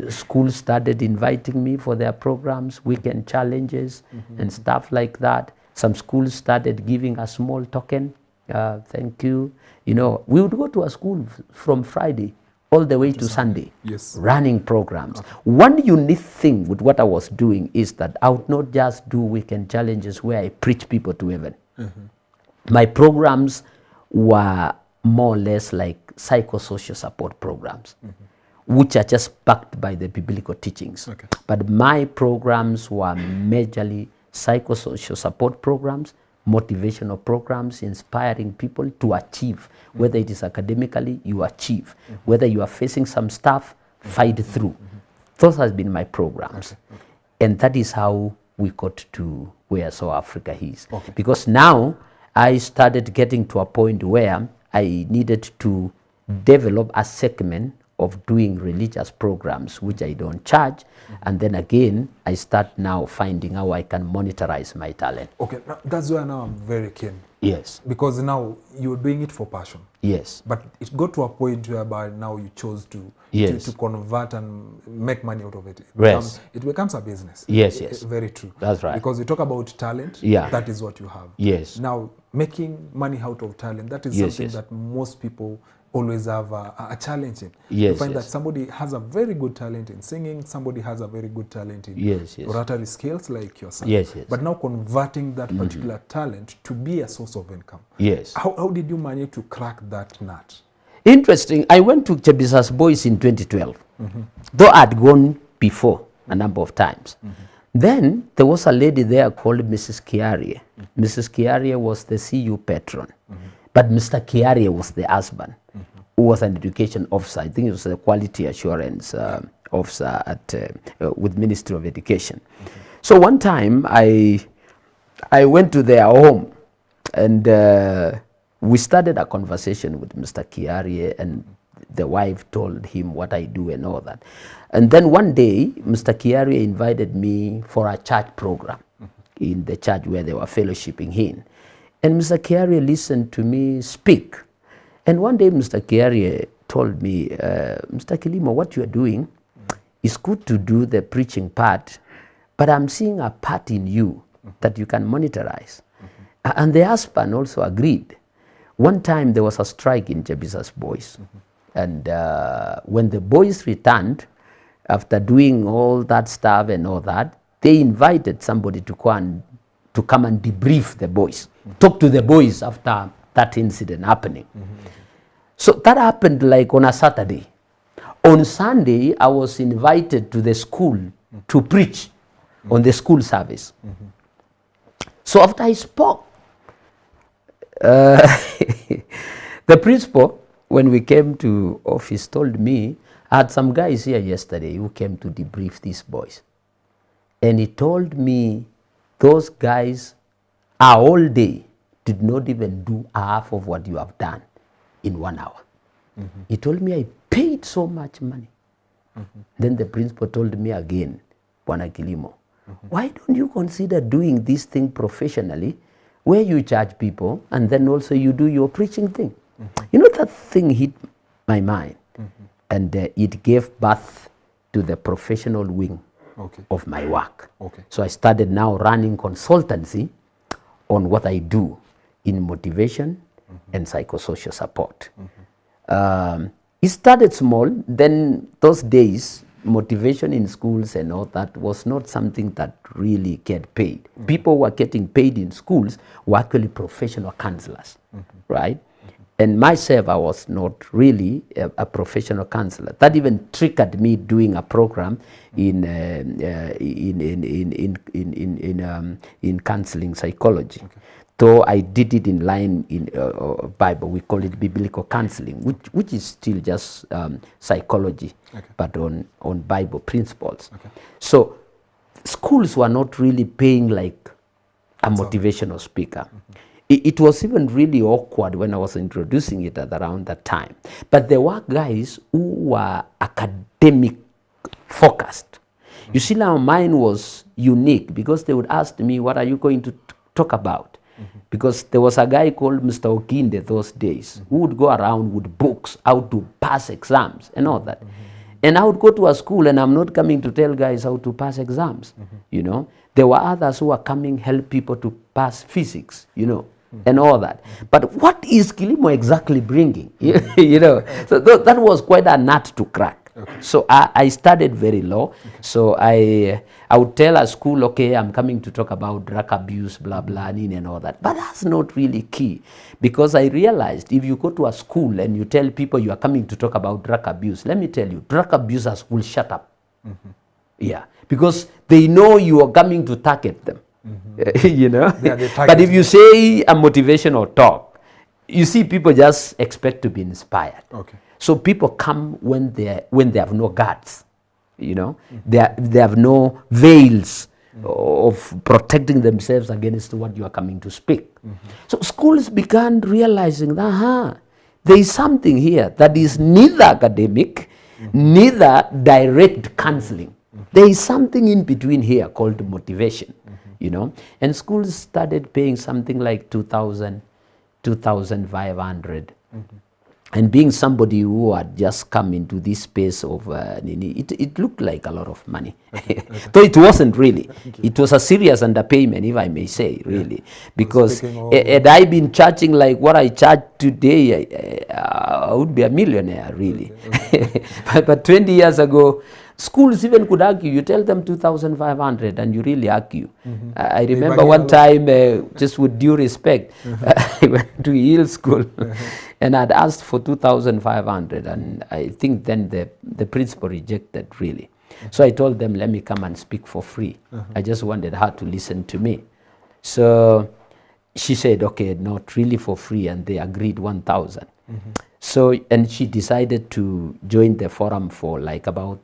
schools started inviting me for their programs, weekend challenges and stuff like that. Some schools started giving a small token. Thank you. You know, we would go to a school from Friday all the way to Sunday, running programs. One unique thing with what I was doing is that I would not just do weekend challenges where I preach people to heaven. My programs were more or less like psychosocial support programs, which are just backed by the biblical teachings. But my programs were majorly psychosocial support programs, motivational programs, inspiring people to achieve. Whether it is academically, you achieve. Whether you are facing some stuff, fight through. Those has been my programs. And that is how we got to where S.O.A.R Africa is. Because now I started getting to a point where I needed to develop a segment of doing religious programs, which I don't charge. And then again, I start now finding how I can monetize my talent. Okay, now, that's where now I'm very keen. Yes. Because now you're doing it for passion. Yes. But it got to a point whereby now you chose to convert and make money out of it. It becomes a business. Yes, yes. Very true. That's right. Because we talk about talent, that is what you have. Yes. Now, making money out of talent, that is something that most people always have a challenge in. You find that somebody has a very good talent in singing, somebody has a very good talent in oratory skills like yourself. But now converting that particular talent to be a source of income. How did you manage to crack that nut? Interesting. I went to Chebisa's Boys in 2012, though I'd gone before a number of times. Then there was a lady there called Mrs. Kiarie. Mrs. Kiarie was the CU patron, but Mr. Kiarie was the husband, who was an education officer. I think it was a quality assurance officer at with Ministry of Education. So one time I went to their home, and we started a conversation with Mr. Kiarie, and the wife told him what I do and all that. And then one day, Mr. Kiarie invited me for a church program in the church where they were fellowshipping in. And Mr. Kiarie listened to me speak. And one day, Mr. Kiarie told me, Mr. Kilimo, what you are doing is good to do the preaching part, but I'm seeing a part in you that you can monetize. And the husband also agreed. One time there was a strike in Chebisa's Boys. And when the boys returned, after doing all that stuff and all that, they invited somebody to come and debrief the boys, talk to the boys after that incident happening. So that happened like on a Saturday. On Sunday, I was invited to the school to preach on the school service. So after I spoke, the principal, when we came to office, told me, I had some guys here yesterday who came to debrief these boys. And he told me those guys are all day, did not even do half of what you have done in 1 hour. He told me I paid so much money. Then the principal told me again, Bwana Kilimo, why don't you consider doing this thing professionally, where you charge people and then also you do your preaching thing? You know, that thing hit my mind. And it gave birth to the professional wing of my work. So I started now running consultancy on what I do in motivation and psychosocial support. It started small. Then those days, motivation in schools and all that was not something that really get paid. People who were getting paid in schools were actually professional counselors, right? And myself, I was not really a professional counselor. That even triggered me doing a program in counseling psychology. Though I did it in line in Bible, we call it biblical counseling, which is still just psychology, but on Bible principles. So schools were not really paying like a motivational speaker. It was even really awkward when I was introducing it at around that time. But there were guys who were academic focused. You see, now mine was unique because they would ask me, what are you going to talk about? Because there was a guy called Mr. Okinde those days who would go around with books, how to pass exams and all that. And I would go to a school, and I'm not coming to tell guys how to pass exams, you know. There were others who were coming help people to pass physics, you know, and all that. But what is Kilimo exactly bringing? You know, so that was quite a nut to crack. So I started very low. So I would tell a school, okay, I'm coming to talk about drug abuse, blah, blah, and all that. But that's not really key, because I realized if you go to a school and you tell people you are coming to talk about drug abuse, let me tell you, drug abusers will shut up. Yeah, because they know you are coming to target them. you know. They are the But if target. you say a motivational talk, you see people just expect to be inspired. Okay. So people come when they have no guards, you know. They have no veils of protecting themselves against what you are coming to speak. So schools began realizing that there is something here that is neither academic, neither direct counseling. There is something in between here called motivation, you know. And schools started paying something like 2,000, 2,500. And being somebody who had just come into this space of, it looked like a lot of money. Though it wasn't really. It was a serious underpayment, if I may say, really. Because had I been charging like what I charge today, I would be a millionaire, really. But 20 years ago, schools even could argue. You tell them 2,500 and you really argue. I remember one time, just with due respect, I went to Yale School and I'd asked for 2,500, and I think then the principal rejected, really. So I told them, let me come and speak for free. I just wanted her to listen to me. So she said, okay, not really for free, and they agreed 1,000. So, and she decided to join the forum for like about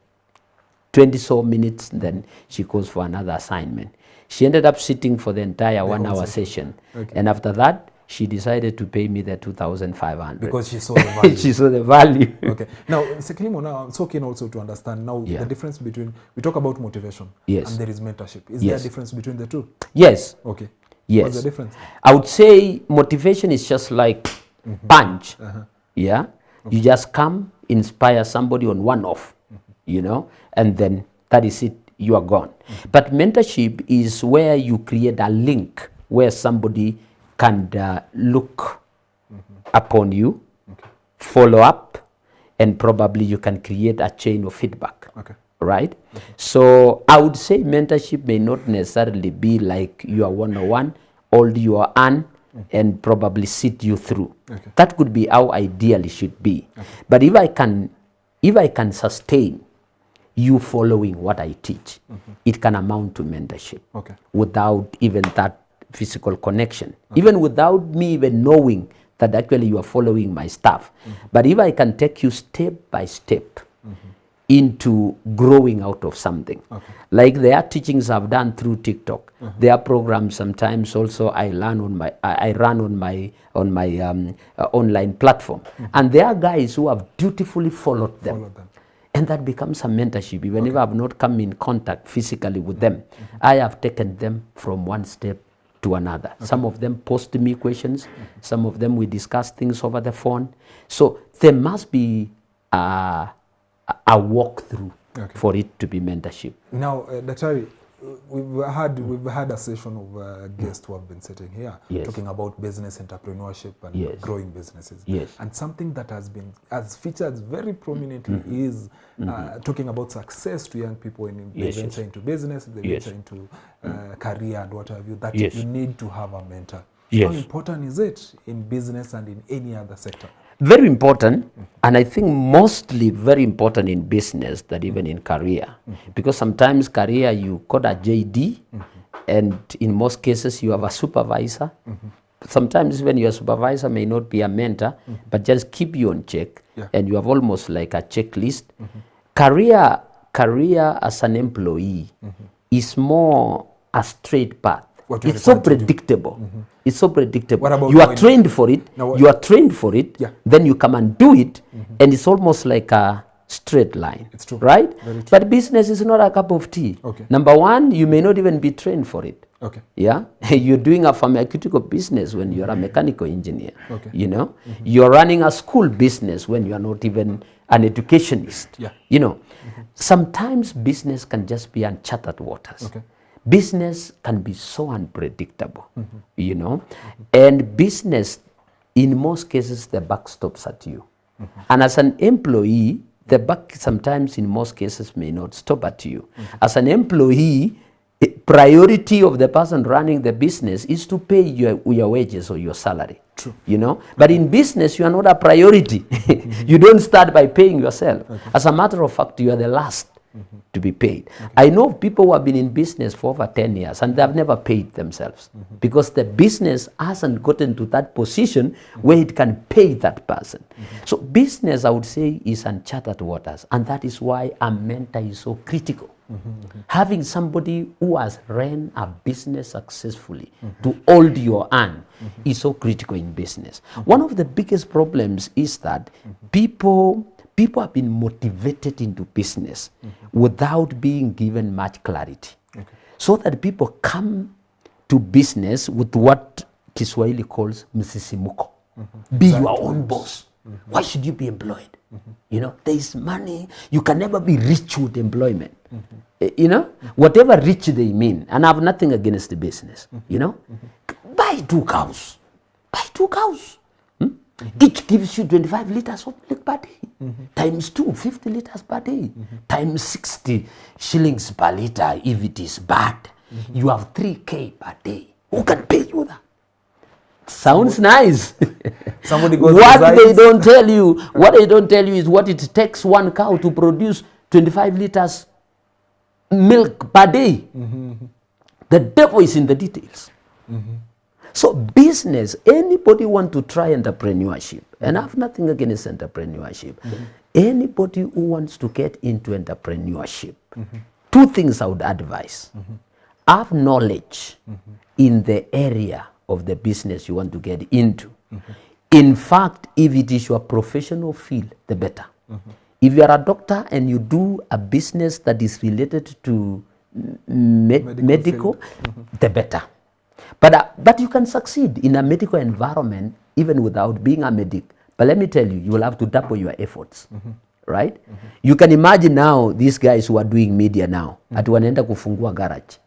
20 so minutes, then she goes for another assignment. She ended up sitting for the entire 1 hour session. And after that, she decided to pay me the 2,500. Because she saw the value. She saw the value. Okay. Now, Mr. Kilimo, now I'm so keen also to understand now the difference between, we talk about motivation and there is mentorship. Is there a difference between the two? Yes. Okay. Yes. What's the difference? I would say motivation is just like punch. Yeah. You just come, inspire somebody on one off, you know, and then that is it, you are gone. But mentorship is where you create a link where somebody can look upon you, follow up, and probably you can create a chain of feedback. Right? So I would say mentorship may not necessarily be like you are one-on-one, hold your hand, and probably sit you through. That could be how ideally should be. But if I can sustain you following what I teach, it can amount to mentorship without even that physical connection, even without me even knowing that actually you are following my stuff. But if I can take you step by step into growing out of something, like their teachings I've done through TikTok, their programs sometimes also I run on my online platform, and there are guys who have dutifully followed them. And that becomes a mentorship. Even if I have not come in contact physically with them, I have taken them from one step to another. Some of them post me questions. Some of them we discuss things over the phone. So there must be a walkthrough for it to be mentorship. Now, Daktari, we've had a session of guests who have been sitting here talking about business entrepreneurship and growing businesses. And something that has featured very prominently is talking about success to young people in they venture into business, they venture into career and what have you, that you need to have a mentor. How important is it in business and in any other sector? Very important, and I think mostly very important in business than even in career. Because sometimes career you got a JD, and in most cases you have a supervisor. Sometimes even your supervisor may not be a mentor, but just keep you on check, and you have almost like a checklist. Career as an employee is more a straight path. It's so predictable. It's so predictable. You are trained for it. You are trained for it. Then you come and do it, and it's almost like a straight line. It's true. Right? But business is not a cup of tea. Number one, you may not even be trained for it. Yeah, you're doing a pharmaceutical business when you're a mechanical engineer. You know, you're running a school business when you are not even an educationist. You know, sometimes business can just be uncharted waters. Business can be so unpredictable, you know, and business, in most cases, the buck stops at you. And as an employee, the buck sometimes, in most cases, may not stop at you. As an employee, priority of the person running the business is to pay your wages or your salary. You know, but in business, you are not a priority. You don't start by paying yourself. As a matter of fact, you are the last. to be paid. I know people who have been in business for over 10 years and they have never paid themselves because the business hasn't gotten to that position where it can pay that person. So business, I would say, is uncharted waters, and that is why a mentor is so critical. Having somebody who has ran a business successfully to hold your hand is so critical in business. One of the biggest problems is that people have been motivated into business without being given much clarity. So that people come to business with what Kiswahili calls msisimuko. Be your own boss. Why should you be employed? You know, there is money. You can never be rich with employment. You know, whatever rich they mean, and I have nothing against the business. You know, buy 2 cows. Buy 2 cows. Each gives you 25 liters of milk per day. Times 2, 50 liters per day. Times 60 shillings per liter if it is bad. You have 3K per day. Who can pay you that? Sounds nice. Somebody goes What they don't tell you is what it takes 1 cow to produce 25 liters milk per day. The devil is in the details. So business, anybody want to try entrepreneurship, and I have nothing against entrepreneurship. Anybody who wants to get into entrepreneurship, 2 things I would advise. Have knowledge in the area of the business you want to get into. In fact, if it is your professional field, the better. If you are a doctor and you do a business that is related to medical, the better. But you can succeed in a medical environment even without being a medic. But let me tell you, you will have to double your efforts. Right? You can imagine now these guys who are doing media now, ati wanaenda kufungua garage.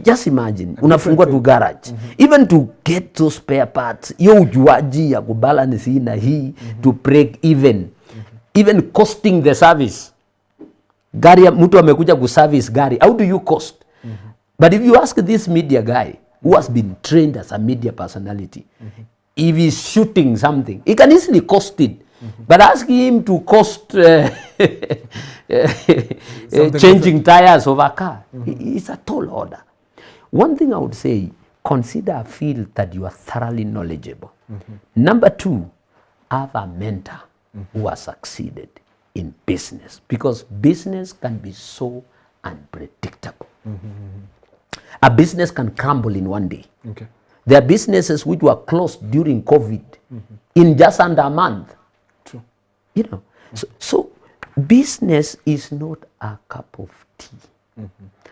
Just imagine, unafungua tu garage. Even to get those spare parts, yo ujuaji ya kubalance hii na hii, to break even. Even costing the service. Gari mtu amekuja kuservice gari, how do you cost? But if you ask this media guy who has been trained as a media personality, if he's shooting something, he can easily cost it. But ask him to cost changing tires of a car. It's a tall order. One thing I would say, consider a field that you are thoroughly knowledgeable. Number 2, have a mentor who has succeeded in business, because business can be so unpredictable. A business can crumble in one day. There are businesses which were closed during COVID in just under a month. True. You know, so business is not a cup of tea.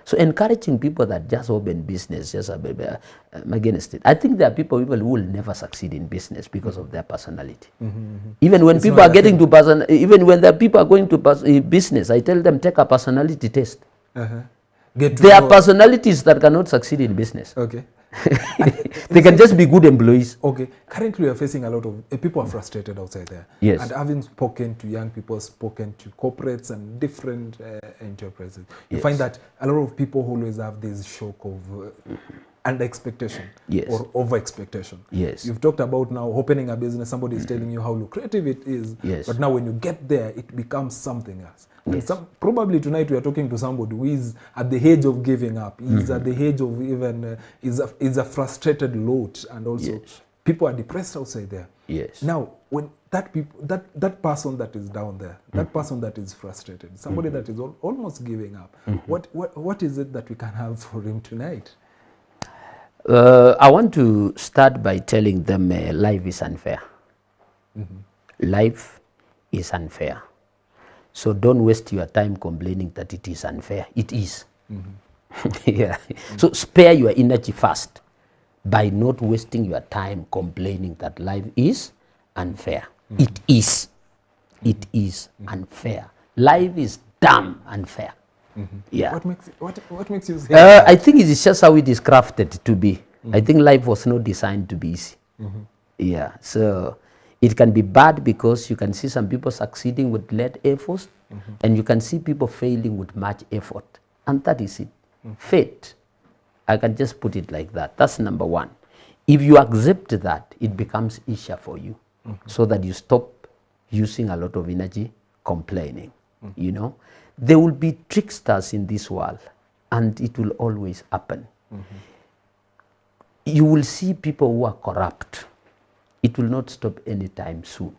So encouraging people that just open business, just I'm against it. I think there are people who will never succeed in business because of their personality. Even when people are getting to even when the people are going to business, I tell them, take a personality test. There are personalities that cannot succeed in business. Okay. They can just be good employees. Okay. Currently, we are facing a lot of people are frustrated outside there. Yes. And having spoken to young people, spoken to corporates and different enterprises, you find that a lot of people always have this shock of under expectation or over expectation. Yes. You've talked about now opening a business. Somebody is telling you how lucrative it is. Yes. But now when you get there, it becomes something else. Yes. Probably tonight we are talking to somebody who is at the age of giving up. He's at the age of even is a frustrated lot, and also people are depressed outside there. Yes. Now, when that person that is down there, that person that is frustrated, somebody that is almost giving up, what is it that we can have for him tonight? I want to start by telling them life is unfair. Life is unfair. So don't waste your time complaining that it is unfair. It is. So spare your energy first by not wasting your time complaining that life is unfair. It is. It is unfair. Life is damn unfair. Yeah. What makes you say I think it is just how it is crafted to be. I think life was not designed to be easy. Yeah. So it can be bad because you can see some people succeeding with little effort, and you can see people failing with much effort. And that is it. Fate. I can just put it like that. That's number 1. If you accept that, it becomes easier for you, so that you stop using a lot of energy complaining. You know, there will be tricksters in this world, and it will always happen. You will see people who are corrupt. It will not stop anytime soon.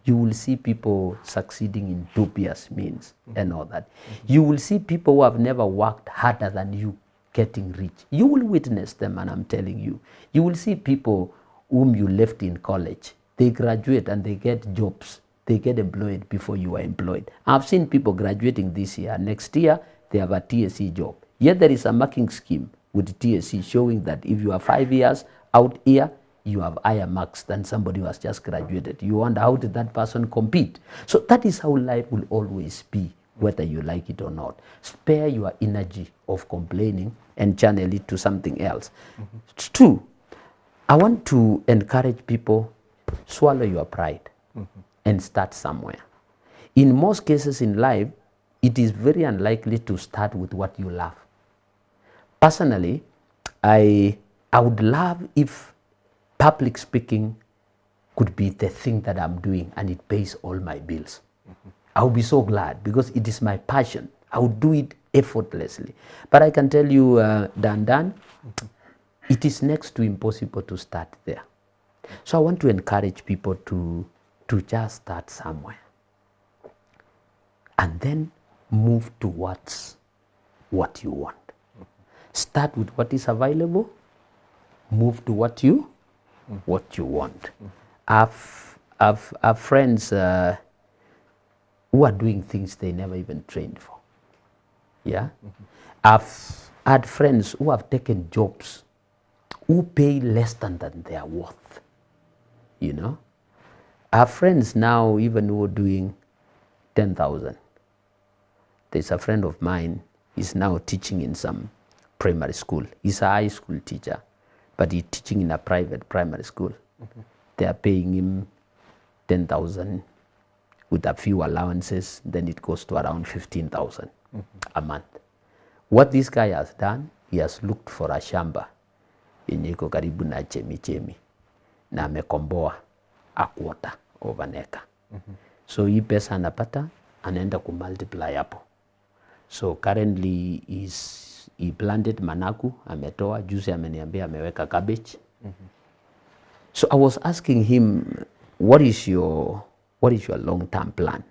You will see people succeeding in dubious means and all that. You will see people who have never worked harder than you getting rich. You will witness them, and I'm telling you. You will see people whom you left in college. They graduate and they get jobs. They get employed before you are employed. I've seen people graduating this year. Next year, they have a TSC job. Yet there is a marking scheme with TSC showing that if you are 5 years out here, you have higher marks than somebody who has just graduated. You wonder, how did that person compete? So that is how life will always be, whether you like it or not. Spare your energy of complaining and channel it to something else. It's true. I want to encourage people, swallow your pride and start somewhere. In most cases in life, it is very unlikely to start with what you love. Personally, I would love if public speaking could be the thing that I'm doing and it pays all my bills. I would be so glad because it is my passion. I would do it effortlessly. But I can tell you, Dan, it is next to impossible to start there. So I want to encourage people to just start somewhere and then move towards what you want. Start with what is available, move to what you want. I've friends who are doing things they never even trained for. Yeah, I've had friends who have taken jobs who pay less than they are worth. You know, I have friends now even who are doing 10,000. There's a friend of mine. He's now teaching in some primary school. He's a high school teacher, but he's teaching in a private primary school. They are paying him 10,000 with a few allowances. Then it goes to around 15,000 a month. What this guy has done, he has looked for a shamba yenye iko karibu na chemi na amekomboa a quarter of an acre. So hii pesa anapata anaenda kumultiply hapo. So currently he planted managu, ametoa, juzi ameniambia ameweka cabbage. So I was asking him, what is your long-term plan?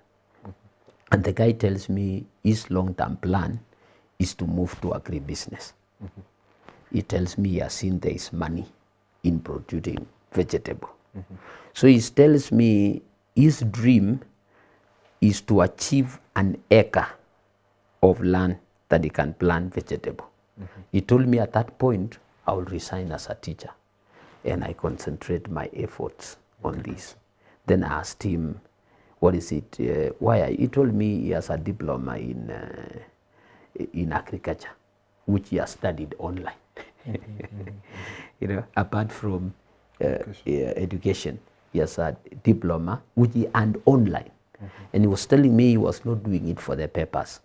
And the guy tells me his long-term plan is to move to agribusiness. He tells me he has seen there is money in producing vegetable. So he tells me his dream is to achieve an acre of land that he can plant vegetable. He told me at that point, I will resign as a teacher and I concentrate my efforts on this. Then I asked him, what is it? Why? He told me he has a diploma in agriculture, which he has studied online. You know, apart from education, he has a diploma which he earned online. And he was telling me he was not doing it for the papers.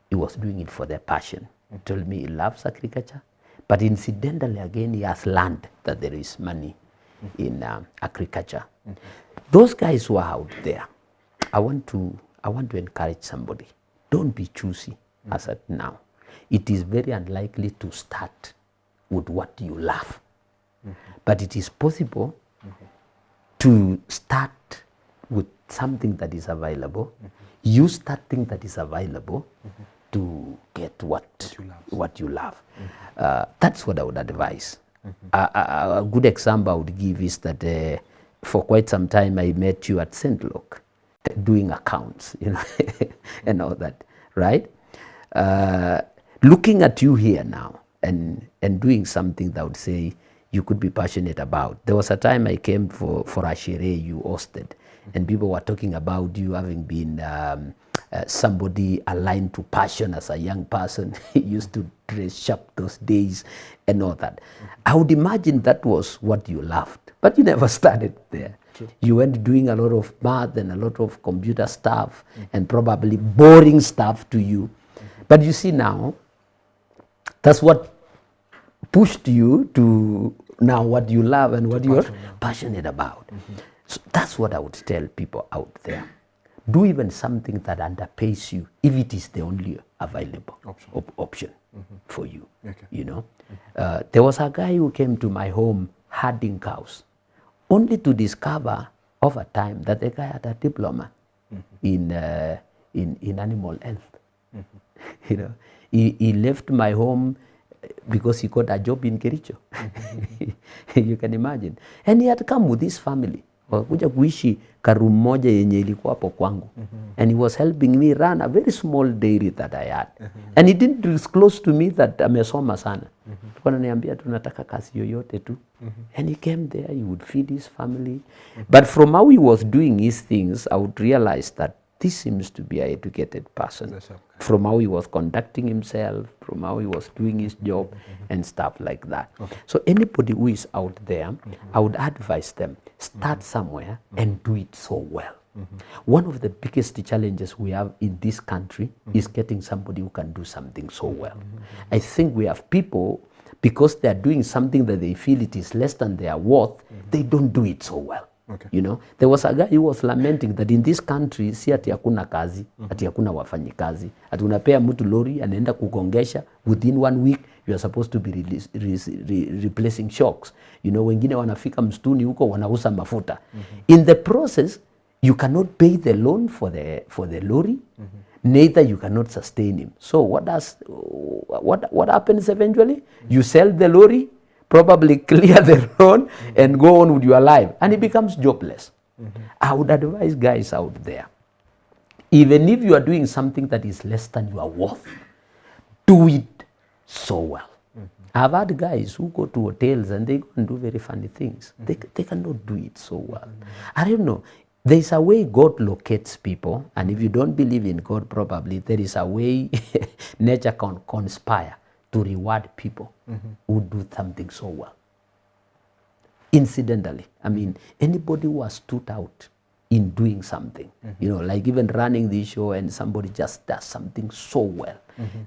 He was doing it for the passion. He told me he loves agriculture, but incidentally again, he has learned that there is money in agriculture. Those guys who are out there, I want to encourage somebody. Don't be choosy as at now. It is very unlikely to start with what you love. But it is possible to start with something that is available. Use that thing that is available to get what you love. That's what I would advise. A good example I would give is that for quite some time I met you at St. Luke doing accounts, you know, and all that, right? Looking at you here now and doing something that I would say you could be passionate about. There was a time I came for a Shere you hosted, and people were talking about you having been somebody aligned to passion as a young person. He used to dress sharp those days and all that. I would imagine that was what you loved, but you never started there. True. You went doing a lot of math and a lot of computer stuff and probably boring stuff to you. But you see now, that's what pushed you to now what you love and what you're passionate about. So that's what I would tell people out there. do even something that underpays you if it is the only available option for you. Okay. You know, there was a guy who came to my home herding cows, only to discover over time that the guy had a diploma in animal health. You know, he left my home because he got a job in Kericho. You can imagine. And he had come with his family. Kuja kuishi karum moja yenye ilikuwa hapo kwangu. And he was helping me run a very small dairy that I had. And he didn't disclose to me that amesoma sana. Tulikuwa ananiambia tunataka kazi yoyote tu. And he came there, he would feed his family. But from how he was doing his things, I would realize that this seems to be an educated person. From how he was conducting himself, from how he was doing his job and stuff like that. So anybody who is out there, I would advise them, start somewhere and do it so well. One of the biggest challenges we have in this country is getting somebody who can do something so well. I think we have people, because they are doing something that they feel it is less than their worth, they don't do it so well. You know, there was a guy who was lamenting that in this country, si ati hakuna kazi, ati hakuna wafanyi kazi, ati unapea mtu lori, anaenda kugongesha, within 1 week, you are supposed to be replacing shocks. You know, wengine wanafika mstuni huko, wanauza mafuta. In the process, you cannot pay the loan for the lorry, neither you cannot sustain him. So what happens eventually? You sell the lorry, probably clear the loan and go on with your life, and he becomes jobless. I would advise guys out there, even if you are doing something that is less than your worth, do it so well. I've had guys who go to hotels and they go and do very funny things. They cannot do it so well. I don't know. There is a way God locates people, and if you don't believe in God, probably there is a way nature can conspire to reward people who do something so well. Incidentally, I mean, anybody who has stood out in doing something, you know, like even running this show, and somebody just does something so well,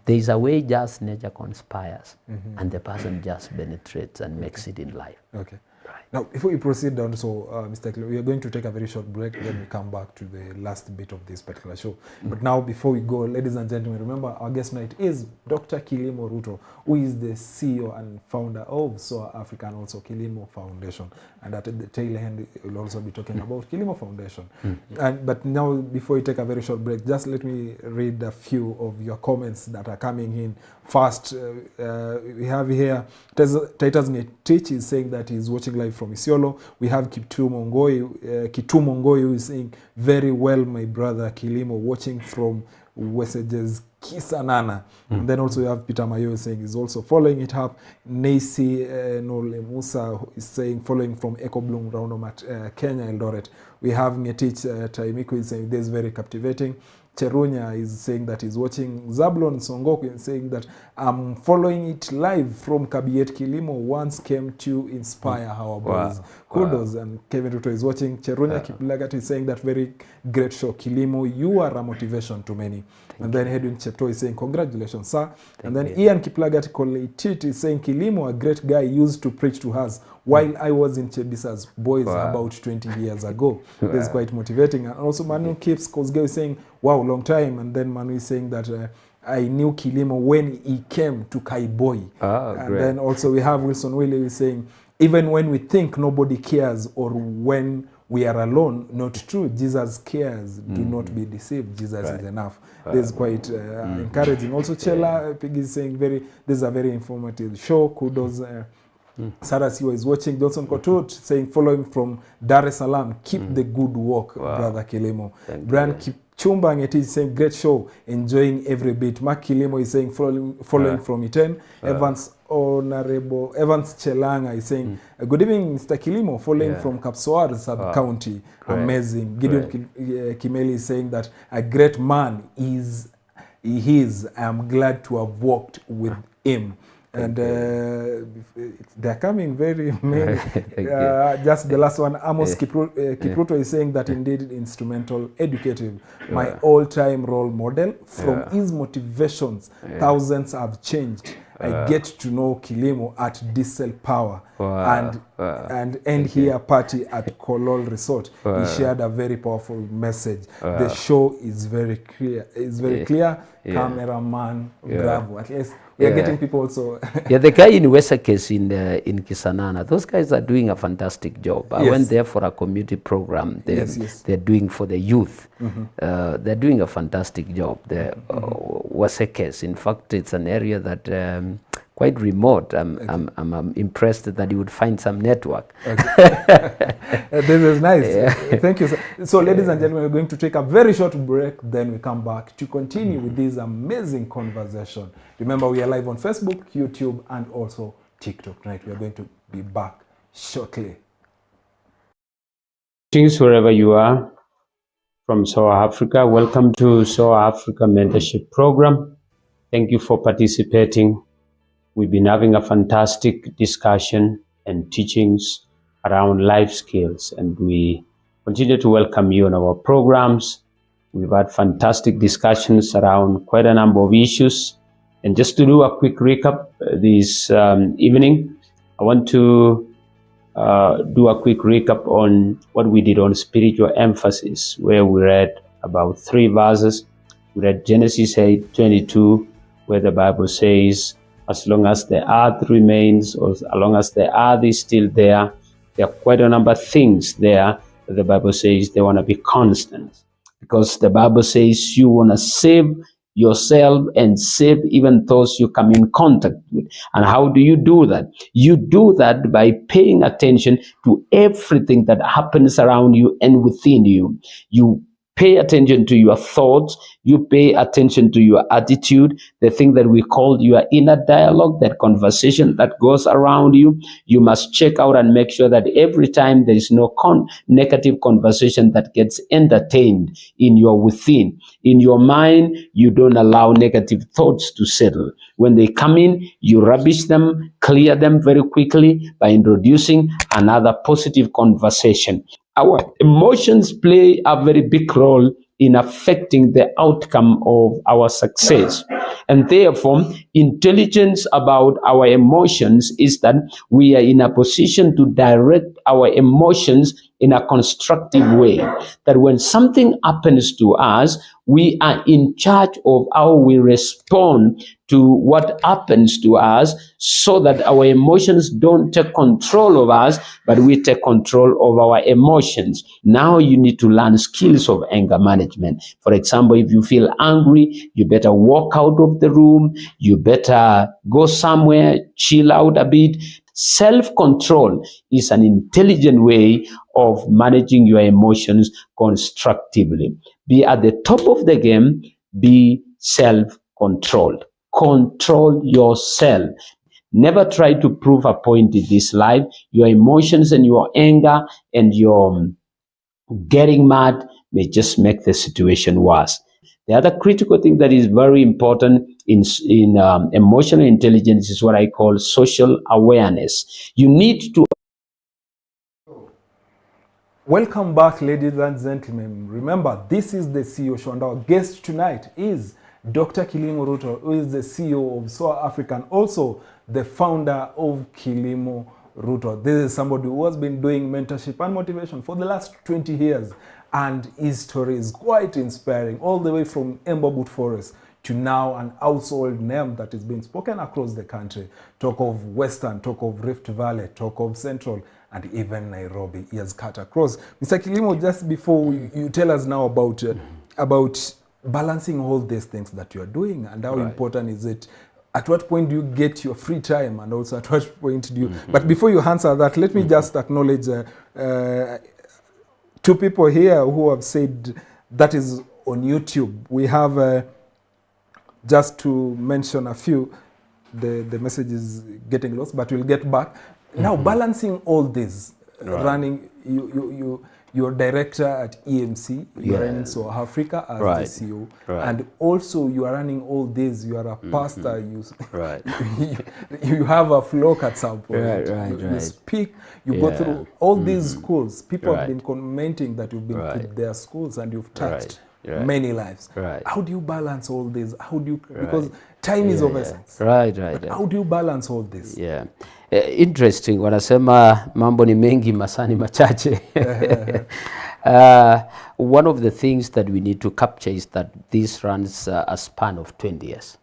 there is a way just nature conspires and the person just penetrates and makes it in life. Okay. Now, before we proceed down, so Mr. Kilimo, we are going to take a very short break, then we come back to the last bit of this particular show. But now, before we go, ladies and gentlemen, remember our guest tonight is Dr. Kilimo Ruto, who is the CEO and founder of S.O.A.R Africa and also Kilimo Foundation. And at the tail end, we'll also be talking about Kilimo Foundation. But now, before we take a very short break, just let me read a few of your comments that are coming in. First, we have here, Titus Ngetich is saying that he's watching live from Isiolo. We have Kitu Mongoi, who is saying, very well, my brother Kilimo, watching from Wesages Kisanana. And then also we have Peter Mayo saying he's also following it up. Nasi Nole Musa is saying, following from Echo Bloom Roundomat, Kenya, Eldoret. We have Ngetich Taimiku is saying, this is very captivating. Cherunya is saying that he's watching. Zablon Songoku is saying that I'm following it live from Kabiet. Kilimo once came to inspire our boys. Kudos. And Kevin Ruto is watching. Cherunya Kiplagat is saying that very great show. Kilimo, you are a motivation to many. And then Edwin Chepto is saying, congratulations, sir. And then Ian Kiplagat Koleitit is saying, Kilimo, a great guy, used to preach to us while I was in Chebisa's boys about 20 years ago. This is quite motivating. And also Manu Kips Kosgeo is saying, wow, long time. And then Manu is saying that I knew Kilimo when he came to Kaiboi. And great. Then also we have Wilson Willie is saying, even when we think nobody cares or when we are alone, not true. Jesus cares. Do not be deceived. Jesus is enough. This is quite encouraging. Also, Chela Piggy is saying, this is a very informative show. Kudos. Sarah Siwa is watching. Johnson Kotut saying, following from Dar es Salaam, keep the good work, brother Kilimo. Brian Kipchumba Ngeti is saying, great show, enjoying every bit. Mark Kilimo is saying, following from Iten. Honorable Evans Chelanga is saying, good evening, Mr. Kilimo, following from S.O.A.R sub-county. Amazing. Gideon Kimeli is saying that a great man he is. I am glad to have worked with him. And they're coming very many. Just the last one, Amos Kipruto is saying that indeed instrumental, educative, my all-time role model. From his motivations, thousands have changed. I get to know Kilimo at Diesel Power Wow. and end here party at Kolol Resort. He shared a very powerful message. The show is very clear. It's very clear. Cameraman, bravo. At least we are getting people also. Yeah, the guy in Wesakes in Kisanana, those guys are doing a fantastic job. I went there for a community program they're doing for the youth. They're doing a fantastic job. The Wesakes, in fact, it's an area that quite remote. I'm impressed that you would find some network. This is nice. Thank you. So, ladies and gentlemen, we're going to take a very short break. Then we come back to continue with this amazing conversation. Remember, we are live on Facebook, YouTube, and also TikTok. Tonight, we are going to be back shortly. Greetings wherever you are from S.O.A.R Africa. Welcome to S.O.A.R Africa Mentorship Program. Thank you for participating. We've been having a fantastic discussion and teachings around life skills, and we continue to welcome you on our programs. We've had fantastic discussions around quite a number of issues. And just to do a quick recap this evening, I want to do a quick recap on what we did on spiritual emphasis, where we read about 3 verses. We read Genesis 8:22, where the Bible says, as long as the earth remains, or as long as the earth is still there are quite a number of things there that the Bible says they want to be constant. Because the Bible says you want to save yourself and save even those you come in contact with. And how do you do that? You do that by paying attention to everything that happens around you and within you. You pay attention to your thoughts, you pay attention to your attitude, the thing that we call your inner dialogue, that conversation that goes around you. You must check out and make sure that every time there is no negative conversation that gets entertained in your within. In your mind, you don't allow negative thoughts to settle. When they come in, you rubbish them, clear them very quickly by introducing another positive conversation. Our emotions play a very big role in affecting the outcome of our success. And therefore, intelligence about our emotions is that we are in a position to direct our emotions in a constructive way. That when something happens to us, we are in charge of how we respond to what happens to us, so that our emotions don't take control of us, but we take control of our emotions. Now you need to learn skills of anger management. For example, if you feel angry, you better walk out of the room, you better go somewhere, chill out a bit. Self-control is an intelligent way of managing your emotions constructively. Be at the top of the game, be self-controlled. Control yourself. Never try to prove a point in this life. Your emotions and your anger and your getting mad may just make the situation worse. The other critical thing that is very important in emotional intelligence is what I call social awareness. You need to... Welcome back, ladies and gentlemen. Remember, this is the CEO show, and our guest tonight is Dr. Kilimo Ruto, who is the CEO of S.O.A.R Africa and also the founder of Kilimo Ruto. This is somebody who has been doing mentorship and motivation for the last 20 years, and his story is quite inspiring, all the way from Embobut Forest to now an household name that is being spoken across the country. Talk of Western, talk of Rift Valley, talk of Central, and even Nairobi. He has cut across. Mr. Kilimo, just before you tell us now about balancing all these things that you are doing, and how important is it? At what point do you get your free time, and also at what point do you... But before you answer that, let me just acknowledge 2 people here who have said that is on YouTube. We have, just to mention a few, the message is getting lost, but we'll get back. Now, balancing all this, running, you're director at EMC, you're running S.O.A.R Africa as the CEO, and also you are running all this, you are a pastor, you have a flock at some point, you speak, you go through all these schools. People have been commenting that you've been to their schools and you've touched Right. many lives. Right. How do you balance all this? How do you, because time is of essence. Right. How do you balance all this? Yeah. Interesting, wanasema mambo ni mengi masani machache. One of the things that we need to capture is that this runs a span of 20 years.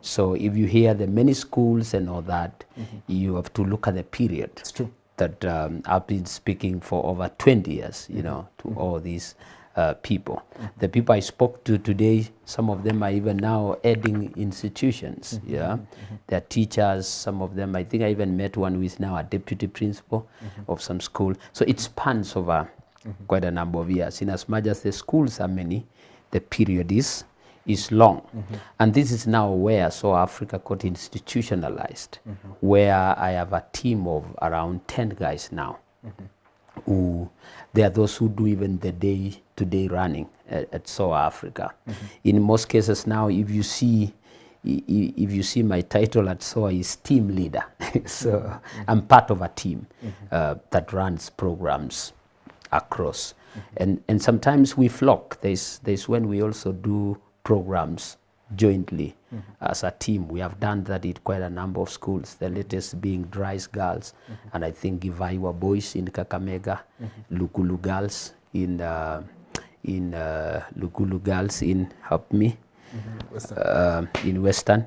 So if you hear the many schools and all that, you have to look at the period. It's true. That I've been speaking for over 20 years, you know, to all these people. The people I spoke to today, some of them are even now heading institutions, yeah. They're teachers, some of them, I think I even met one who is now a deputy principal of some school. So it spans over quite a number of years. In as much as the schools are many, the period is long. And this is now where S.O.A.R Africa got institutionalized, where I have a team of around 10 guys now. Who there are those who do even the day-to-day running at S.O.A.R Africa. In most cases now, if you see my title at S.O.A.R is team leader. So I'm part of a team that runs programs across. And sometimes we flock. There's when we also do programs jointly as a team. We have done that in quite a number of schools, the latest being Dry's Girls, and I think Givaiwa Boys in Kakamega, Lukulu Girls in Lukulu Girls in Help Me, in Western,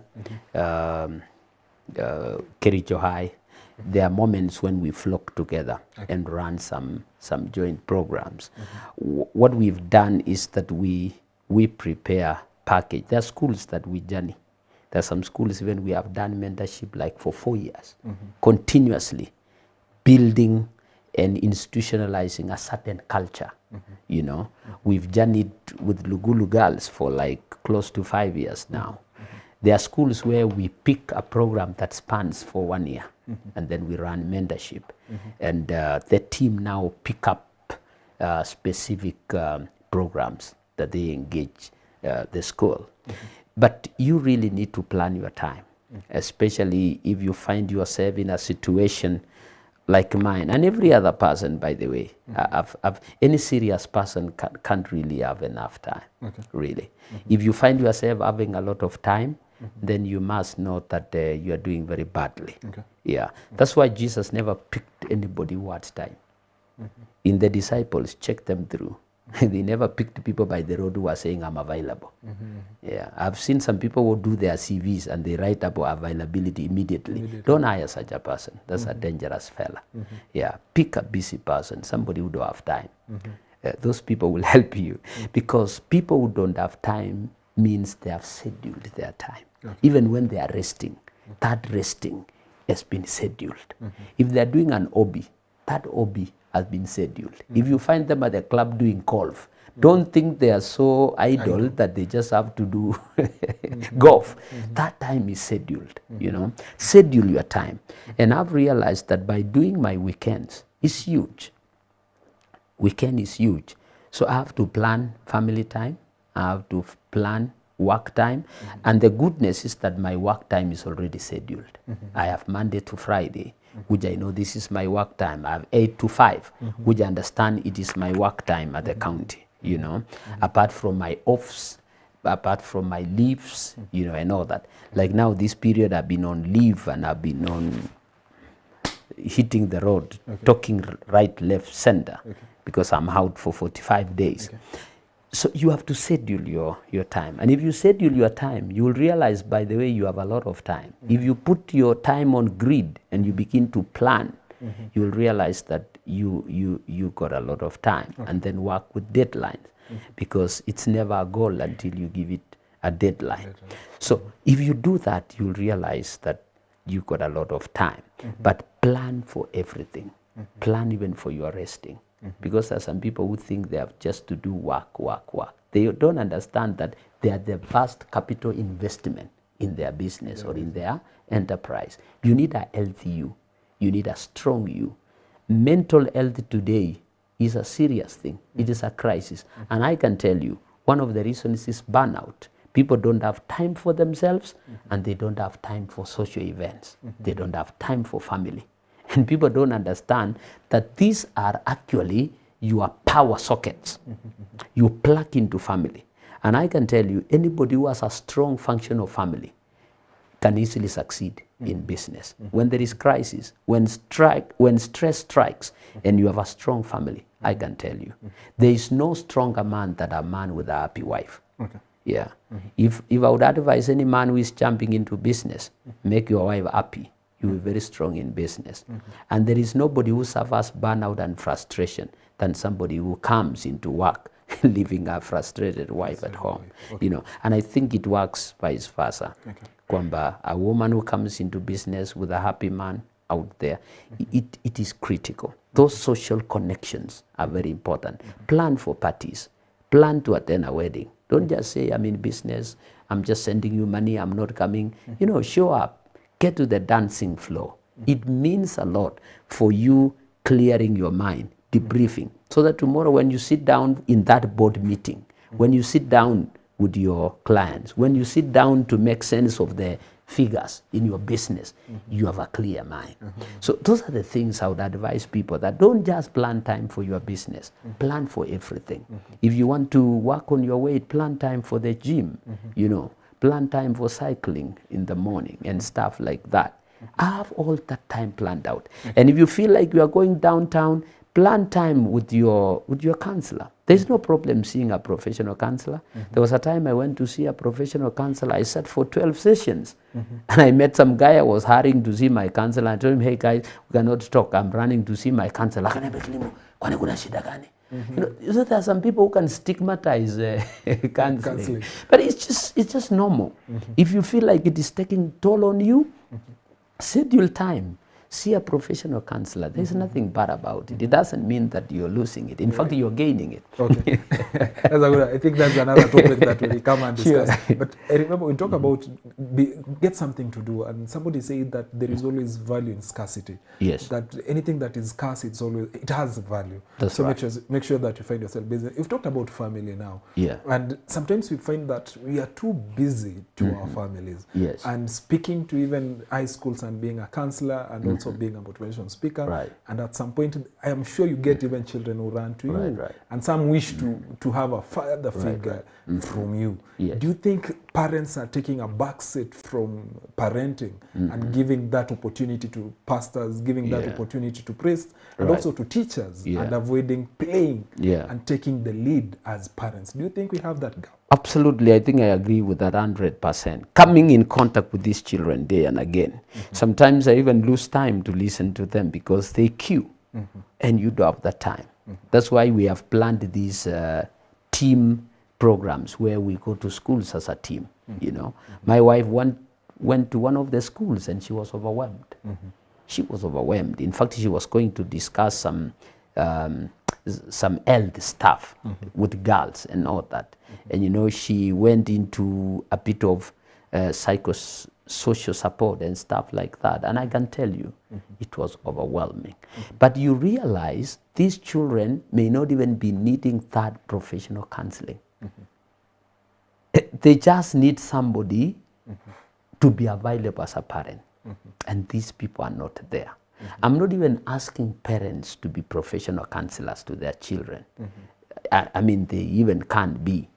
Kericho High. There are moments when we flock together and run some joint programs. What we've done is that we prepare package. There are schools that we journey. There are some schools even we have done mentorship like for 4 years, continuously building and institutionalizing a certain culture. You know, we've journeyed with Lugulu Girls for like close to 5 years now. There are schools where we pick a program that spans for 1 year, and then we run mentorship. And the team now pick up specific programs that they engage the school. But you really need to plan your time, especially if you find yourself in a situation like mine, and every other person, by the way. Any serious person can't really have enough time, really. If you find yourself having a lot of time, then you must know that you are doing very badly. Yeah, that's why Jesus never picked anybody who had time. In the disciples, check them through. They never picked people by the road who are saying, I'm available. Yeah, I've seen some people who do their CVs and they write about availability immediately. Don't hire such a person. That's a dangerous fella. Yeah, pick a busy person, somebody who don't have time. Those people will help you, because people who don't have time means they have scheduled their time. Even when they are resting, that resting has been scheduled. If they are doing an hobby, that hobby has been scheduled. If you find them at the club doing golf, don't think they are so idle that they just have to do golf. That time is scheduled, you know. Schedule your time. And I've realized that by doing my weekends, it's huge. Weekend is huge. So I have to plan family time. I have to plan work time. And the goodness is that my work time is already scheduled. I have Monday to Friday, which I know this is my work time. I have 8 to 5, which I understand it is my work time at the county, you know. Apart from my offs, apart from my leaves, you know, and all that. Like now, this period I've been on leave and I've been on hitting the road, talking right, left, center, because I'm out for 45 days. So you have to schedule your time. And if you schedule your time, you will realize, by the way, you have a lot of time. If you put your time on grid and you begin to plan, you will realize that you got a lot of time. And then work with deadlines, because it's never a goal until you give it a deadline. So if you do that, you'll realize that you got a lot of time. But plan for everything. Plan even for your resting. Because there are some people who think they have just to do work. They don't understand that they are the vast capital investment in their business or in their enterprise. You need a healthy you. You need a strong you. Mental health today is a serious thing. It is a crisis. And I can tell you, one of the reasons is burnout. People don't have time for themselves, and they don't have time for social events. They don't have time for family. And people don't understand that these are actually your power sockets. You plug into family. And I can tell you, anybody who has a strong functional family can easily succeed in business. When there is crisis, when stress strikes, and you have a strong family, I can tell you, there is no stronger man than a man with a happy wife. Okay. Yeah. If I would advise any man who is jumping into business, make your wife happy. You will be very strong in business. And there is nobody who suffers burnout and frustration than somebody who comes into work leaving a frustrated wife at home. Okay. You know, and I think it works vice versa. Okay. Kwamba a woman who comes into business with a happy man out there, it is critical. Those social connections are very important. Plan for parties. Plan to attend a wedding. Don't just say, I'm in business, I'm just sending you money, I'm not coming. You know, show up, get to the dancing floor. It means a lot for you clearing your mind, debriefing, so that tomorrow when you sit down in that board meeting, when you sit down with your clients, when you sit down to make sense of the figures in your business, you have a clear mind. So those are the things I would advise people, that don't just plan time for your business, plan for everything. If you want to work on your weight, plan time for the gym, you know, plan time for cycling in the morning and stuff like that. Have all that time planned out. And if you feel like you are going downtown, plan time with your counselor. There's no problem seeing a professional counselor. There was a time I went to see a professional counselor. I sat for 12 sessions. And I met some guy I was hurrying to see my counselor. I told him, hey guys, we cannot talk. I'm running to see my counselor. You know, so there are some people who can stigmatize counseling. But it's just normal. If you feel like it is taking toll on you, schedule time. See a professional counselor. There's nothing bad about it. It doesn't mean that you're losing it. In fact, you're gaining it. Okay. I think that's another topic that we'll come and discuss. Sure. But I remember we talk about get something to do, and somebody said that there is always value in scarcity. Yes. That anything that is scarce, it has value. That's so right. make sure that you find yourself busy. You've talked about family now. Yeah. And sometimes we find that we are too busy to our families. Yes. And speaking to even high schools and being a counselor and also being a motivational speaker. Right. And at some point, I am sure you get even children who run to you. Right. And some wish to have a father figure from you. Yes. Do you think parents are taking a backseat from parenting and giving that opportunity to pastors, giving that opportunity to priests, and also to teachers, and avoiding playing and taking the lead as parents? Do you think we have that gap? Absolutely, I think I agree with that 100%. Coming in contact with these children day and again. Sometimes I even lose time to listen to them because they queue and you don't have the time. That's why we have planned these team programs where we go to schools as a team. You know, my wife went to one of the schools and she was overwhelmed. She was overwhelmed. In fact, she was going to discuss some health stuff with girls and all that. And you know, she went into a bit of psychosocial support and stuff like that. And I can tell you, it was overwhelming. But you realize these children may not even be needing that professional counseling. They just need somebody to be available as a parent. And these people are not there. I'm not even asking parents to be professional counselors to their children. I mean, they even can't be.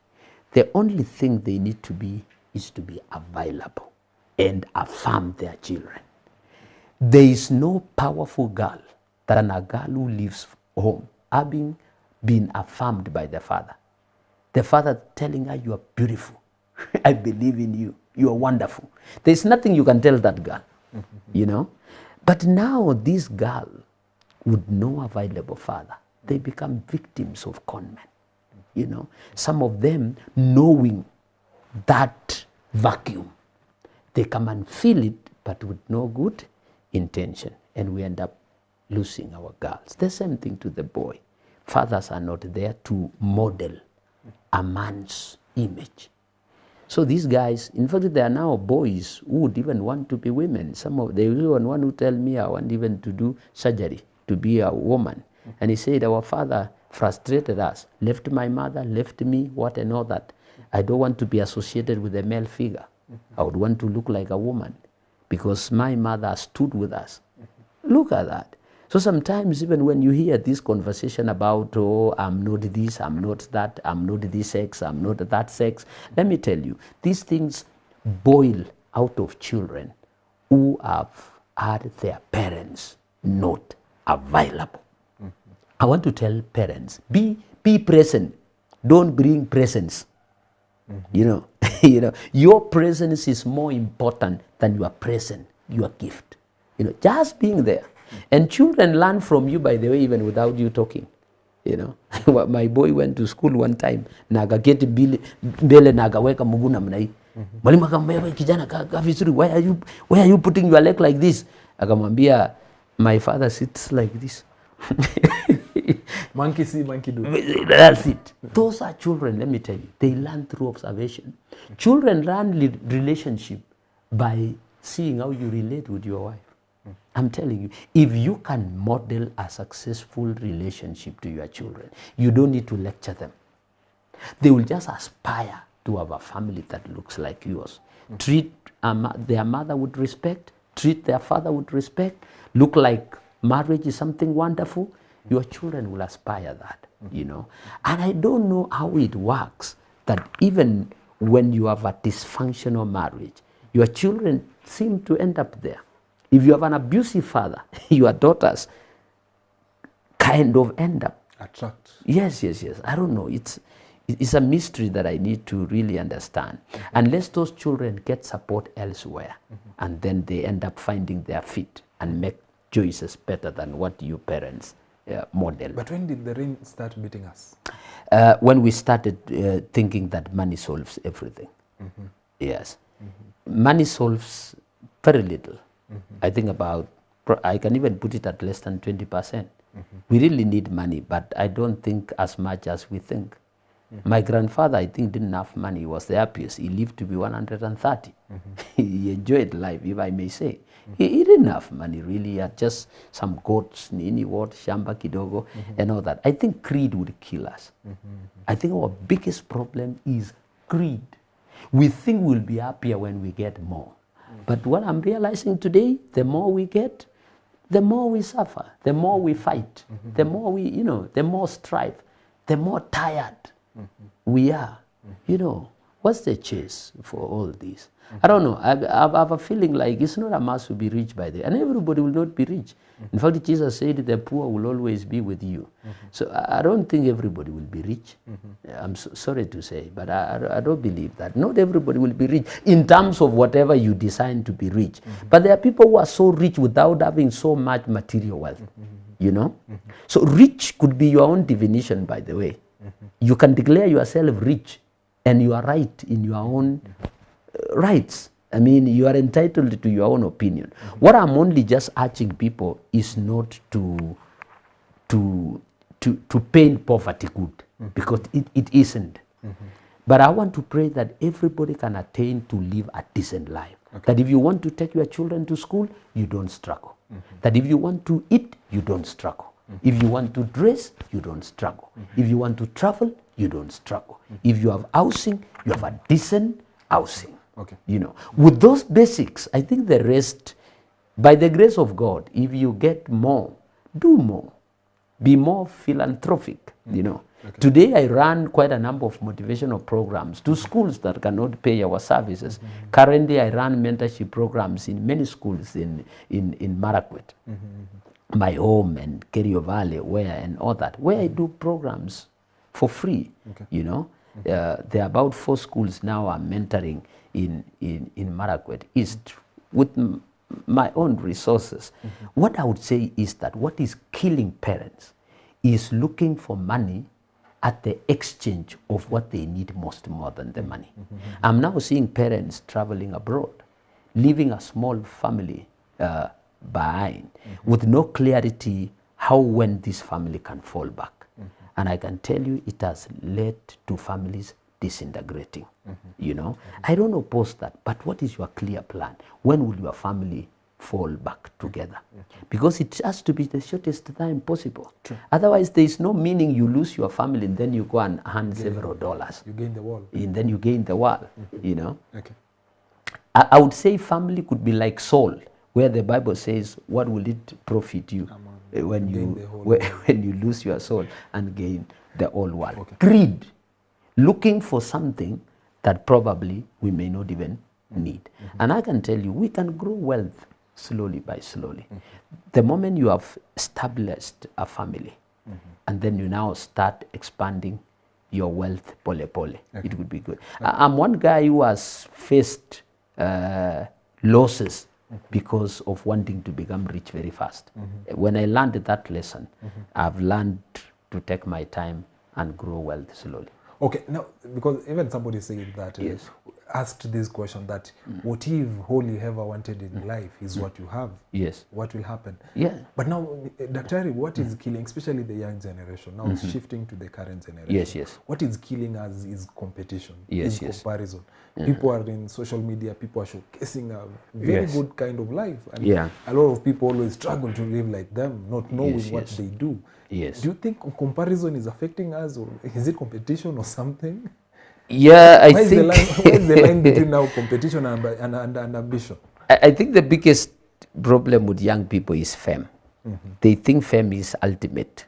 The only thing they need to be is to be available and affirm their children. There is no powerful girl than a girl who lives home, having been affirmed by the father. The father telling her, you are beautiful. I believe in you. You are wonderful. There's nothing you can tell that girl, you know. But now this girl with no available father, they become victims of con men. You know, some of them knowing that vacuum, they come and feel it, but with no good intention. And we end up losing our girls. The same thing to the boy. Fathers are not there to model a man's image. So these guys, in fact, there are now boys who would even want to be women. They even one who tell me, I want even to do surgery to be a woman. And he said, our father frustrated us, left my mother, left me, what and all that. I don't want to be associated with a male figure. I would want to look like a woman because my mother stood with us. Look at that. So sometimes even when you hear this conversation about, oh, I'm not this, I'm not that, I'm not this sex, I'm not that sex, let me tell you, these things boil out of children who have had their parents not available. I want to tell parents, be present. Don't bring presents. You know, your presence is more important than your present, your gift. Just being there. And children learn from you, by the way, even without you talking. My boy went to school one time, nagaketi mbele nagaweka mguu namna hii. Mwalimu akamwambia, kijana kaa vizuri, why are you putting your leg like this? Akamwambia, my father sits like this. Monkey see, monkey do. That's it. Those are children, let me tell you. They learn through observation. Children learn relationship by seeing how you relate with your wife. I'm telling you, if you can model a successful relationship to your children, you don't need to lecture them. They will just aspire to have a family that looks like yours. Treat their mother with respect, treat their father with respect, look like marriage is something wonderful. Your children will aspire that, And I don't know how it works that even when you have a dysfunctional marriage, your children seem to end up there. If you have an abusive father, your daughters kind of end up. Attract. Yes. I don't know. It's a mystery that I need to really understand. Unless those children get support elsewhere, and then they end up finding their feet and make choices better than what you parents model. But when did the rain start beating us? When we started thinking that money solves everything. Yes. Money solves very little. I think I can even put it at less than 20%. We really need money, but I don't think as much as we think. My grandfather, I think, didn't have money. He was the happiest. He lived to be 130. He enjoyed life, if I may say. He didn't have money, really. He had just some goats, nini what, shamba kidogo, and all that. I think greed would kill us. I think our biggest problem is greed. We think we'll be happier when we get more. But what I'm realizing today, the more we get, the more we suffer, the more we fight, the more we, the more strive, the more tired we are. What's the chase for all this? I don't know. I have a feeling like it's not a must to be rich by the and everybody will not be rich. In fact, Jesus said the poor will always be with you. So I don't think everybody will be rich. I'm sorry to say, but I don't believe that. Not everybody will be rich in terms of whatever you design to be rich. But there are people who are so rich without having so much material wealth. So rich could be your own definition, by the way. You can declare yourself rich and you are right in your own rights. I mean, you are entitled to your own opinion. What I'm only just urging people is not to paint poverty good, because it isn't. But I want to pray that everybody can attain to live a decent life. That if you want to take your children to school, you don't struggle. That if you want to eat, you don't struggle. If you want to dress, you don't struggle. If you want to travel, you don't struggle. If you have housing, you have a decent housing. With those basics, I think the rest, by the grace of God, if you get more, do more. Be more philanthropic, Today I run quite a number of motivational programs to schools that cannot pay our services. Currently I run mentorship programs in many schools in Marakwet, my home, and Kerio Valley, and all that, where I do programs for free, There are about 4 schools now I'm mentoring in Marakwet East with my own resources. What I would say is that what is killing parents is looking for money at the exchange of what they need most more than the money. I'm now seeing parents traveling abroad, leaving a small family behind with no clarity how when this family can fall back. And I can tell you it has led to families disintegrating. I don't oppose that, but what is your clear plan? When will your family fall back together? Because it has to be the shortest time possible. Otherwise, there is no meaning you lose your family and then you go and earn several dollars. You gain the world. And then you gain the world, I would say family could be like soul, where the Bible says, what will it profit you when Gain you the whole when, world. when you lose your soul and gain the whole world. Okay. Greed, looking for something that probably we may not even need. And I can tell you, we can grow wealth slowly by slowly. The moment you have established a family, and then you now start expanding your wealth pole pole, it would be good. I'm one guy who has faced losses because of wanting to become rich very fast. When I learned that lesson, I've learned to take my time and grow wealth slowly. Okay, now, because even somebody said that, Yes. asked this question that, what if all you ever wanted in life is what you have? Yes. What will happen? Yeah. But now, Daktari, what is killing, especially the young generation, now shifting to the current generation? Yes, yes. What is killing us is competition, Yes, is yes. comparison. People are in social media, people are showcasing a very Yes. good kind of life. And Yeah. a lot of people always struggle to live like them, not knowing Yes, what yes. they do. Yes. Do you think comparison is affecting us, or is it competition or something? Yeah, I Where is the think line? Where is the line between now competition and ambition? I think the biggest problem with young people is fame. They think fame is ultimate,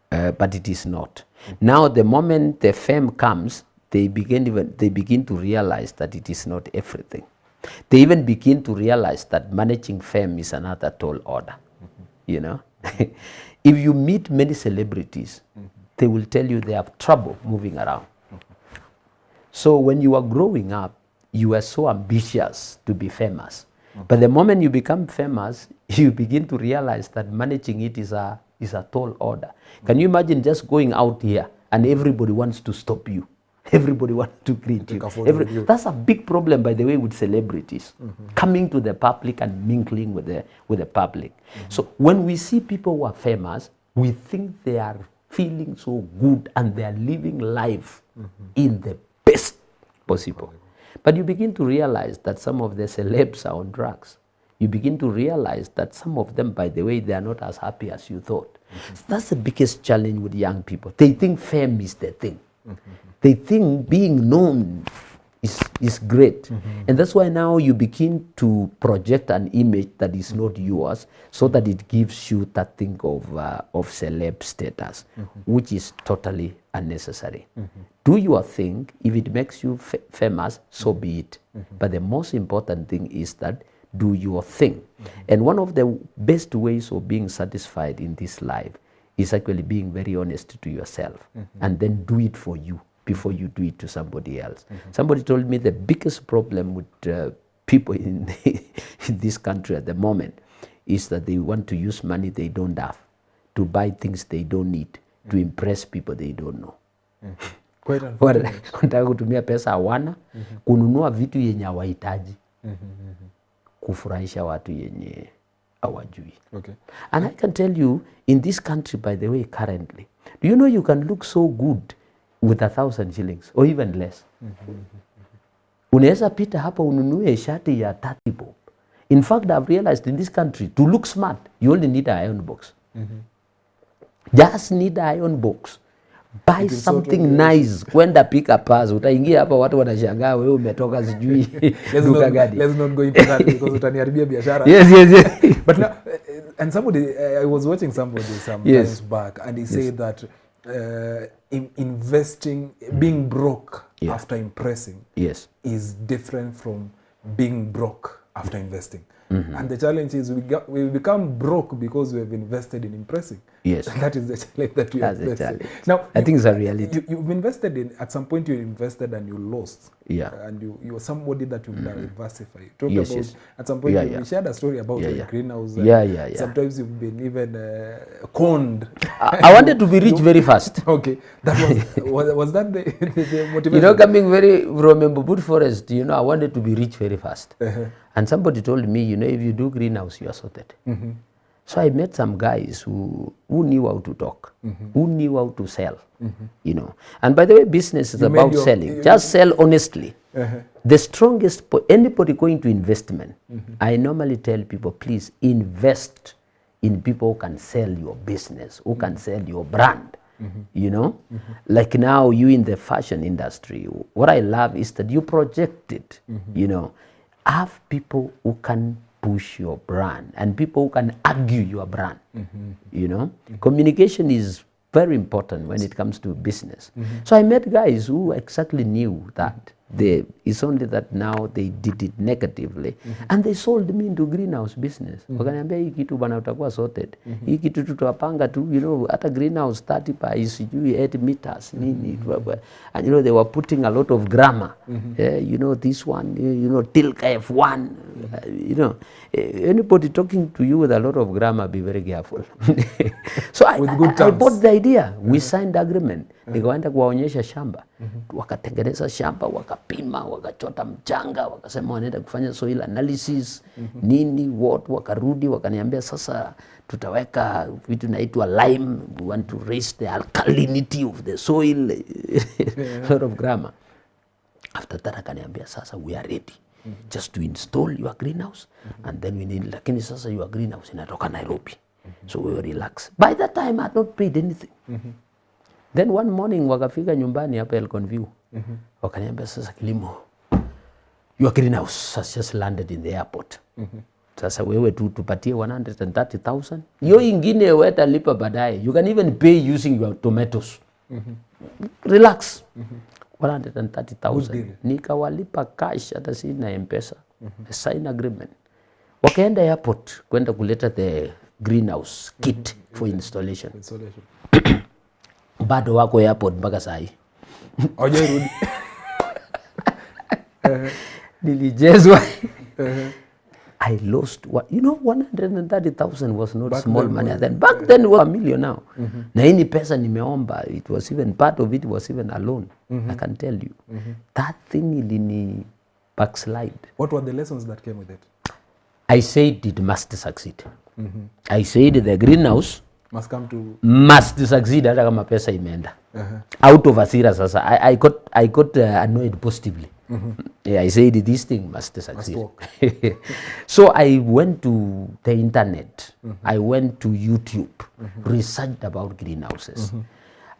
but it is not. Now, the moment the fame comes, they begin to realize that it is not everything. They even begin to realize that managing fame is another tall order. You know, if you meet many celebrities, they will tell you they have trouble moving around. So when you are growing up, you are so ambitious to be famous. But the moment you become famous, you begin to realize that managing it is a tall order. Can you imagine just going out here and everybody wants to stop you? Everybody wants to greet Take you. a photo with you. That's a big problem, by the way, with celebrities coming to the public and mingling with the public. So when we see people who are famous, we think they are feeling so good and they are living life in the best possible. But you begin to realize that some of the celebs are on drugs. You begin to realize that some of them, by the way, they are not as happy as you thought. So that's the biggest challenge with young people. They think fame is the thing. They think being known is great. And that's why now you begin to project an image that is not yours, so that it gives you that thing of celeb status, which is totally unnecessary. Do your thing. If it makes you famous, so be it. But the most important thing is that do your thing. And one of the best ways of being satisfied in this life is actually being very honest to yourself, and then do it for you before you do it to somebody else. Somebody told me the biggest problem with people in this country at the moment is that they want to use money they don't have, to buy things they don't need, to impress people they don't know. Quite unfortunate. Wanataka kutumia pesa hawana, kununua vitu yenye hawahitaji, kufurahisha watu yenye hawajui. Okay. And I can tell you, in this country, by the way, currently, do you know you can look so good with 1,000 shillings or even less? Unaweza pita hapa ununue shati ya 30 bob. In fact, I've realized in this country, to look smart, you only need an iron box. Just need an iron box. Buy something nice. Kwenda pick a pass. Utaingia hapa watu wanashangaa wewe umetoka sijui duka gani. Let's not go into that because utaniharibia biashara. Yes. But now, and somebody, I was watching somebody some times back, and he said that investing, being broke after impressing, is different from being broke after investing. And the challenge is we become broke because we have invested in impressing. Yes. And that is the challenge that we have That's the faced. challenge. Now, I think it's a reality. You've invested in, at some point you invested and you lost. Yeah. And you're somebody that you've diversify. Talk Yes, about, yes. at some point Yeah, you yeah. shared a story about Yeah, your yeah. greenhouse. Yeah. Sometimes you've been even conned. I wanted to be rich very fast. Okay. That was that the motivation? You know, coming very from a Mbubut forest, you know, I wanted to be rich very fast. And somebody told me, you know, if you do greenhouse, you are sorted. So I met some guys who knew how to talk, who knew how to sell, you know. And by the way, business is about selling. Just sell honestly. The strongest, anybody going to investment, I normally tell people, please invest in people who can sell your business, who can sell your brand. You know, like now you in the fashion industry, what I love is that you project it, you know, have people who can push your brand and people who can argue your brand. You know, communication is very important when it comes to business. So I met guys who exactly knew that it's only that now they did it negatively and they sold me into greenhouse business. Wakaniambia hii kitu bana utakuwa sorted. Hii kitu tutapanga tu, you know, at a greenhouse 30 by 8 meters. And you know, they were putting a lot of grammar. You know, this one, you know, Tilka F1. You know, anybody talking to you with a lot of grammar, be very careful. So I bought the idea. We signed agreement. Nikaenda kuwaonyesha shamba. Wakatengeneza shamba, wakapima, wakachota mchanga, wakasema wanaenda kufanya soil analysis, nini, what, wakarudi, wakaniambia sasa tutaweka vitu naitwa lime, we want to raise the alkalinity of the soil, sort of grammar. After that akaniambia sasa we are ready. Just to install your greenhouse and then we need, lakini sasa your greenhouse inatoka Nairobi. So we were relaxed. By that time I had not paid anything. Then one morning wakafika nyumbani hapa Elgon View. Wakaniambia sasa Kilimo, your greenhouse has just landed in the airport. Sasa wewe tu tupatie 130,000. Hiyo ingine wewe lipa baadaye. You can even pay using your tomatoes. Relax. 130,000. Nikawalipa cash hata sina M-Pesa. Sign agreement. Wakaenda airport kwenda kuleta the greenhouse kit for installation. Bado wako airport mpaka saa hii. Hawajarudi. Nilijezwa. I lost what, you know, 130,000 was not small money then. Back then was a million now. Na hii ni pesa nimeomba. It was even part of it was even a loan. I can tell you. That thing ilini backslide. What were the lessons that came with it? I said it must succeed. I said the greenhouse must succeed hata kama pesa imeenda. Out of hasira sasa. I got annoyed positively. Yeah, I said this thing must succeed. So I went to the internet. I went to YouTube, researched about greenhouses.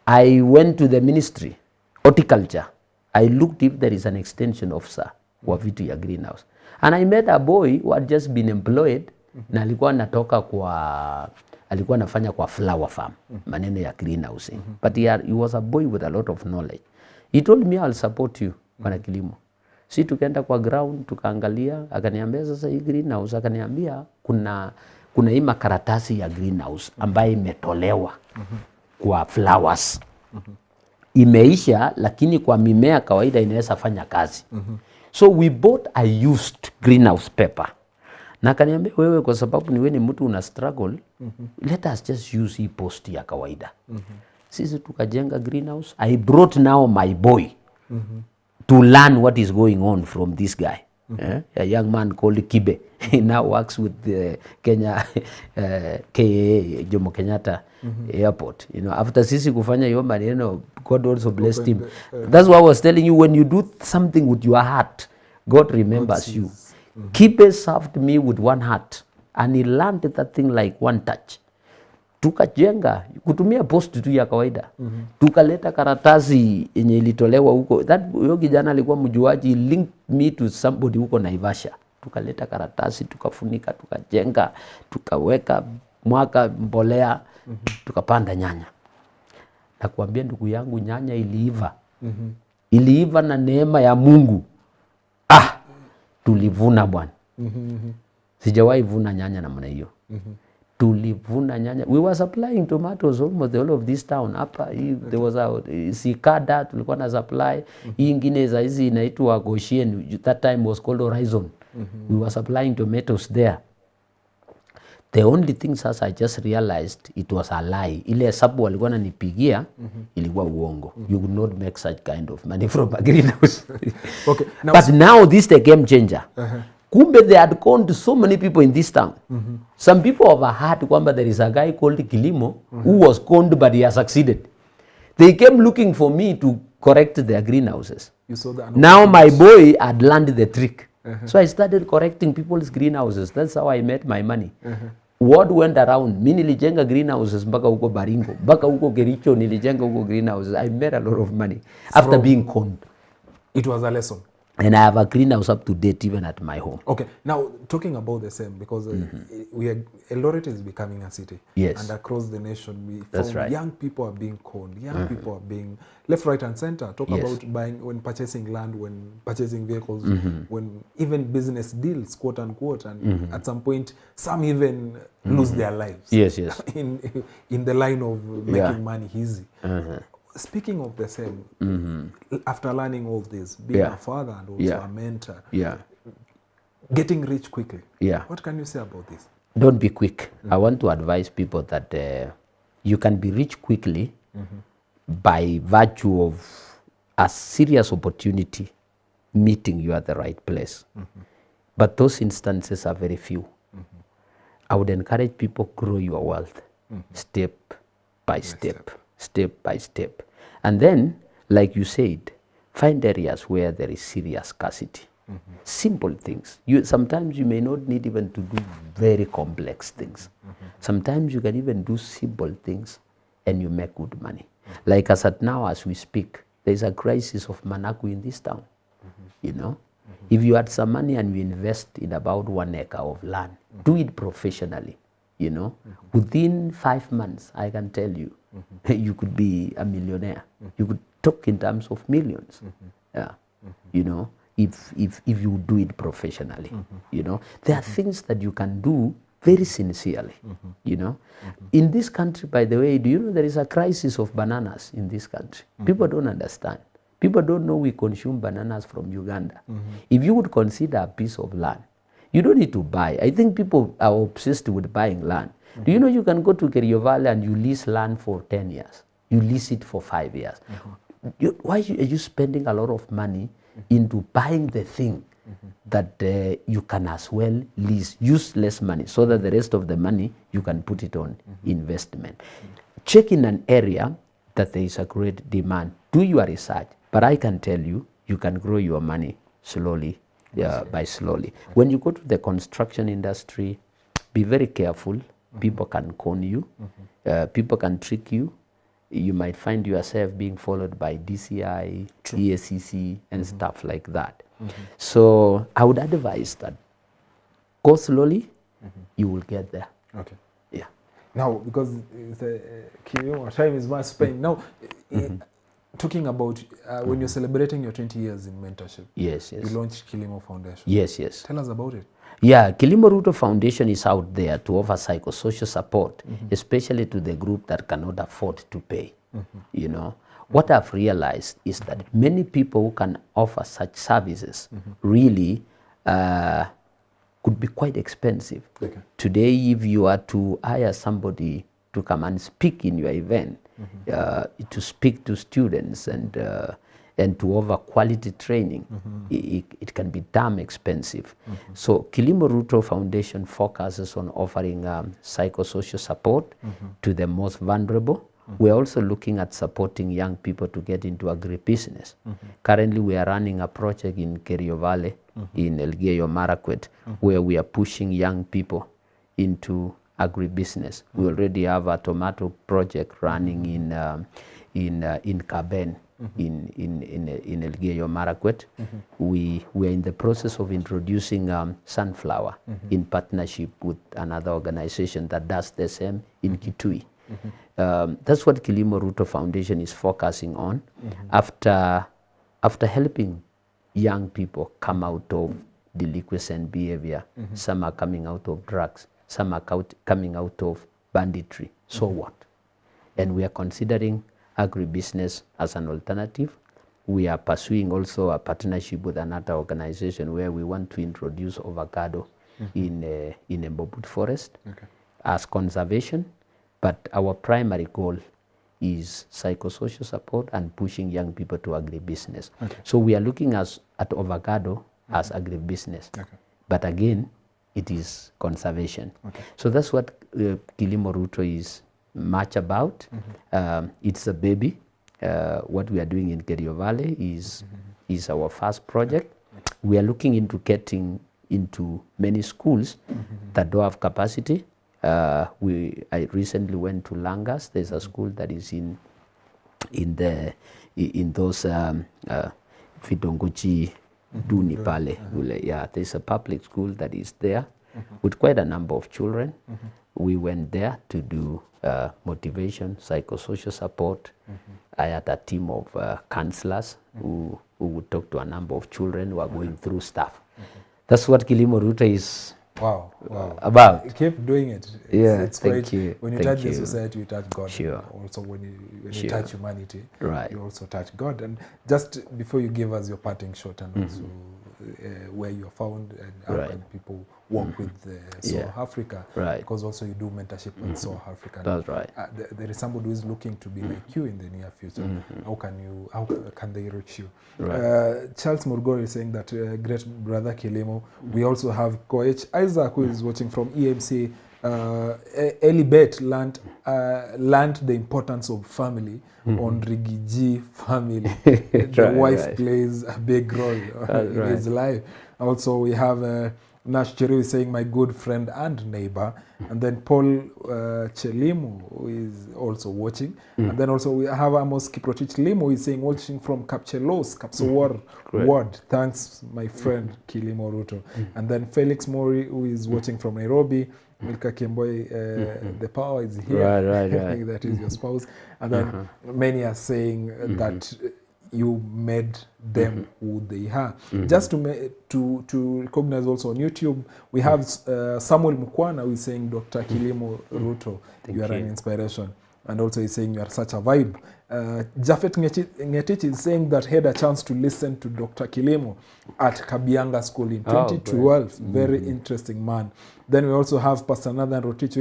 I went to the ministry, horticulture. I looked if there is an extension officer wa vitu ya greenhouse. And I met a boy who had just been employed na alikuwa anafanya kwa flower farm, maneno ya greenhousing. But he was a boy with a lot of knowledge. He told me, I'll support you, Bwana Kilimo. Si tukaenda kwa ground, tukaangalia, akaniambia sasa hii greenhouse, akaniambia kuna hii makaratasi ya greenhouse ambayo imetolewa kwa flowers. Imeisha, lakini kwa mimea kawaida inaweza fanya kazi. So we bought a used greenhouse paper. Na akaniambia wewe kwa sababu ni wewe ni mtu una struggle, let us just use hii post ya kawaida. Sisi tukajenga greenhouse. I brought now my boy to learn what is going on from this guy. A young man called Kibe. He now works with the Kenya KAA, Jomo Kenyatta Airport. You know, after sisi kufanya hiyo maneno, God also blessed him. That's why I was telling you, when you do something with your heart, God remembers you. Kibe served me with one heart and he learned that thing like one touch. Tukajenga kutumia post tu ya kawaida. Tukaleta karatasi yenye ilitolewa huko. Huyo kijana alikuwa mjuaji, linked me to somebody huko Naivasha. Tukaleta karatasi, tukafunika, tukajenga, tukaweka mwaka mbolea, tukapanda nyanya. Na kuambia ndugu yangu, nyanya iliiva. Iliiva na neema ya Mungu. Tulivuna bwana. Sijawahi vuna nyanya namna hiyo. Tulivuna nyanya. We were supplying tomatoes almost the whole of this town. Hapa there was a Sikada tulikuwa na supply. Hii ingine za hizi inaitwa Goshen. That time was called Horizon. We were supplying tomatoes there. The only thing sasa I just realized it was a lie. Ile hesabu walikuwa wananipigia ilikuwa uongo. You would not make such kind of money from a greenhouse. Okay. But now this is the game changer. Kumbe they had conned so many people in this town. Some people have heard kwamba there is a guy called Kilimo who was conned but he has succeeded. They came looking for me to correct their greenhouses. You saw that. Now my boy had learned the trick. So I started correcting people's greenhouses. That's how I made my money. Word went around. Mimi nilijenga greenhouses mpaka huko Baringo, mpaka huko Kericho nilijenga huko greenhouses. I made a lot of money after being conned. It was a lesson. And I have a greenhouse up to date even at my home. Okay, now talking about the same, because we are, Eldoret is becoming a city. Yes. And across the nation, we That's found right. young people are being conned, young people are being left, right, and center. Talk Yes. about buying, when purchasing land, when purchasing vehicles, when even business deals, quote unquote, and at some point, some even lose their lives. Yes, yes. in the line of making money easy. Speaking of the same, after learning all this, being a father and also a mentor, getting rich quickly, what can you say about this? Don't be quick. I want to advise people that you can be rich quickly by virtue of a serious opportunity meeting you at the right place. But those instances are very few. I would encourage people, grow your wealth step by step, step by step. And then, like you said, find areas where there is serious scarcity. Simple things. Sometimes you may not need even to do very complex things. Sometimes you can even do simple things and you make good money. Like as at now, as we speak, there's a crisis of managu in this town. You know, if you had some money and you invest in about 1 acre of land, do it professionally. You know, within 5 months, I can tell you, you could be a millionaire. You could talk in terms of millions. Yeah, you know, if you do it professionally. You know, there are things that you can do very sincerely. You know, in this country, by the way, do you know there is a crisis of bananas in this country? People don't understand. People don't know we consume bananas from Uganda. If you would consider a piece of land, you don't need to buy. I think people are obsessed with buying land. Do you know you can go to Kerio Valley and you lease land for 10 years? You lease it for 5 years. Why are you spending a lot of money into buying the thing that you can as well lease, use less money so that the rest of the money you can put it on investment. Check in an area that there is a great demand. Do your research. But I can tell you, you can grow your money slowly, by slowly. When you go to the construction industry, be very careful. People can con you. People can trick you. You might find yourself being followed by DCI, EACC, and stuff like that. So I would advise that go slowly, you will get there. Okay. Yeah. Now, because Kilimo, time is much spent. Now, talking about when you're celebrating your 20 years in mentorship, Yes, yes. you launched Kilimo Foundation. Yes, yes. Tell us about it. Yeah, Kilimo Ruto Foundation is out there to offer psychosocial support, especially to the group that cannot afford to pay. You know, what I've realized is that many people who can offer such services really could be quite expensive. Okay. Today, if you are to hire somebody to come and speak in your event, to speak to students and to offer quality training, it can be damn expensive. So Kilimo Ruto Foundation focuses on offering psychosocial support to the most vulnerable. We're also looking at supporting young people to get into agribusiness. Currently, we are running a project in Kerio Valley, in Elgeyo Marakwet, where we are pushing young people into agribusiness. We already have a tomato project running in Kaben, in Elgeyo Marakwet. We are in the process of introducing sunflower in partnership with another organization that does the same in Kitui. That's what Kilimo Ruto Foundation is focusing on. After helping young people come out of delinquent behavior, some are coming out of drugs, some are coming out of banditry. So what? And we are considering agribusiness as an alternative. We are pursuing also a partnership with another organization where we want to introduce avocado in Mbobut Forest as conservation. But our primary goal is psychosocial support and pushing young people to agribusiness. So we are looking at avocado as agribusiness. But again, it is conservation. So that's what Kilimo Ruto is much about. It's a baby. What we are doing in Kerio Valley is our first project. We are looking into getting into many schools that don't have capacity. I recently went to Langas. There's a school that is in those Fidongochi Duni Pale. Yeah, there's a public school that is there with quite a number of children. We went there to do motivation, psychosocial support. I had a team of counselors who would talk to a number of children who are going through stuff. That's what Kilimo Ruto is Wow. about. Keep doing it. Yeah, It's thank great. you, When you thank touch the you. society, you touch God. Sure. Also, when you Sure. touch humanity, Right. you also touch God. And just before you give us your parting shot and also where you're found and how Right. can people work with S.O.A.R Yeah. Africa, Right. because also you do mentorship at S.O.A.R Africa. That's right. There is somebody who is looking to be like you in the near future. How can they reach you? Right. Charles Murgori is saying that great brother Kilimo. We also have Coach Isaac, who is watching from EMC. Elibet learned the importance of family on Rigiji family. The wife plays a big role in his life. Also, we have Nash Cheru is saying, my good friend and neighbor. And then Paul Chelimo, who is also watching. And then also we have Amos Kiprotich Limo, who is saying, watching from Kapchelos, Kapsowar Ward. Thanks, my friend Kilimo Ruto. And then Felix Mori, who is watching from Nairobi. Milka Kemboi, the power is here. Right. I think that is your spouse. And then many are saying that you made them who they are. Just to recognize also on YouTube, we have Samuel Mukwana who is saying, Dr. Kilimo Ruto, you are an inspiration. And also he's saying you are such a vibe. Jafet Ngetich is saying that he had a chance to listen to Dr. Kilimo at Kabianga School in 2012. Very interesting man. Then we also have Pastor Nathan Rotich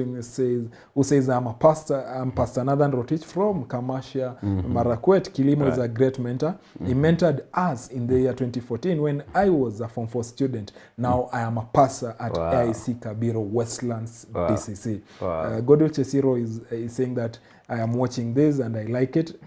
who says, I'm Pastor Nathan Rotich from Kamasha, Marakwet. Kilimo is a great mentor. He mentored us in the year 2014 when I was a Form 4 student. Now I am a pastor at AIC Kabiro Westlands DCC. Godul Chesiro is saying that I am watching this and I like it.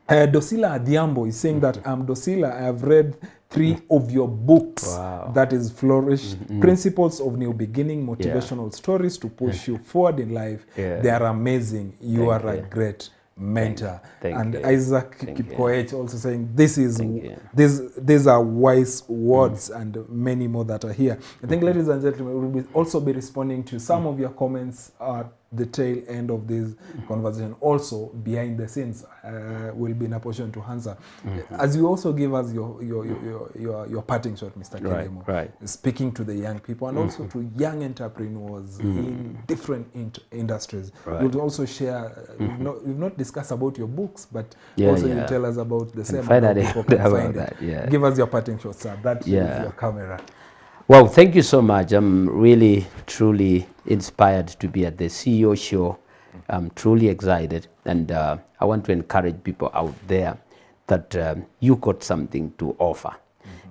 Dosila Adiambo is saying that I'm Dosila. I have read 3 of your books. That is Flourish, Principles of New Beginning, Motivational Stories to push you forward in life. They are amazing. You are a great mentor. Thank you. Isaac Kipkoech also saying these are wise words and many more that are here. I think, ladies and gentlemen, we will also be responding to some of your comments at the tail end of this conversation. Also, behind the scenes, will be in a position to answer. As you also give us your parting shot, Mr. Kilimo, speaking to the young people and also to young entrepreneurs in different industries. You'll also share, we've not discussed about your books, but also you tell us about the same. People can find it. Give us your parting shot, sir. That is your camera. Well, thank you so much. I'm really, truly inspired to be at the CEO show. I'm truly excited. And I want to encourage people out there that you got something to offer.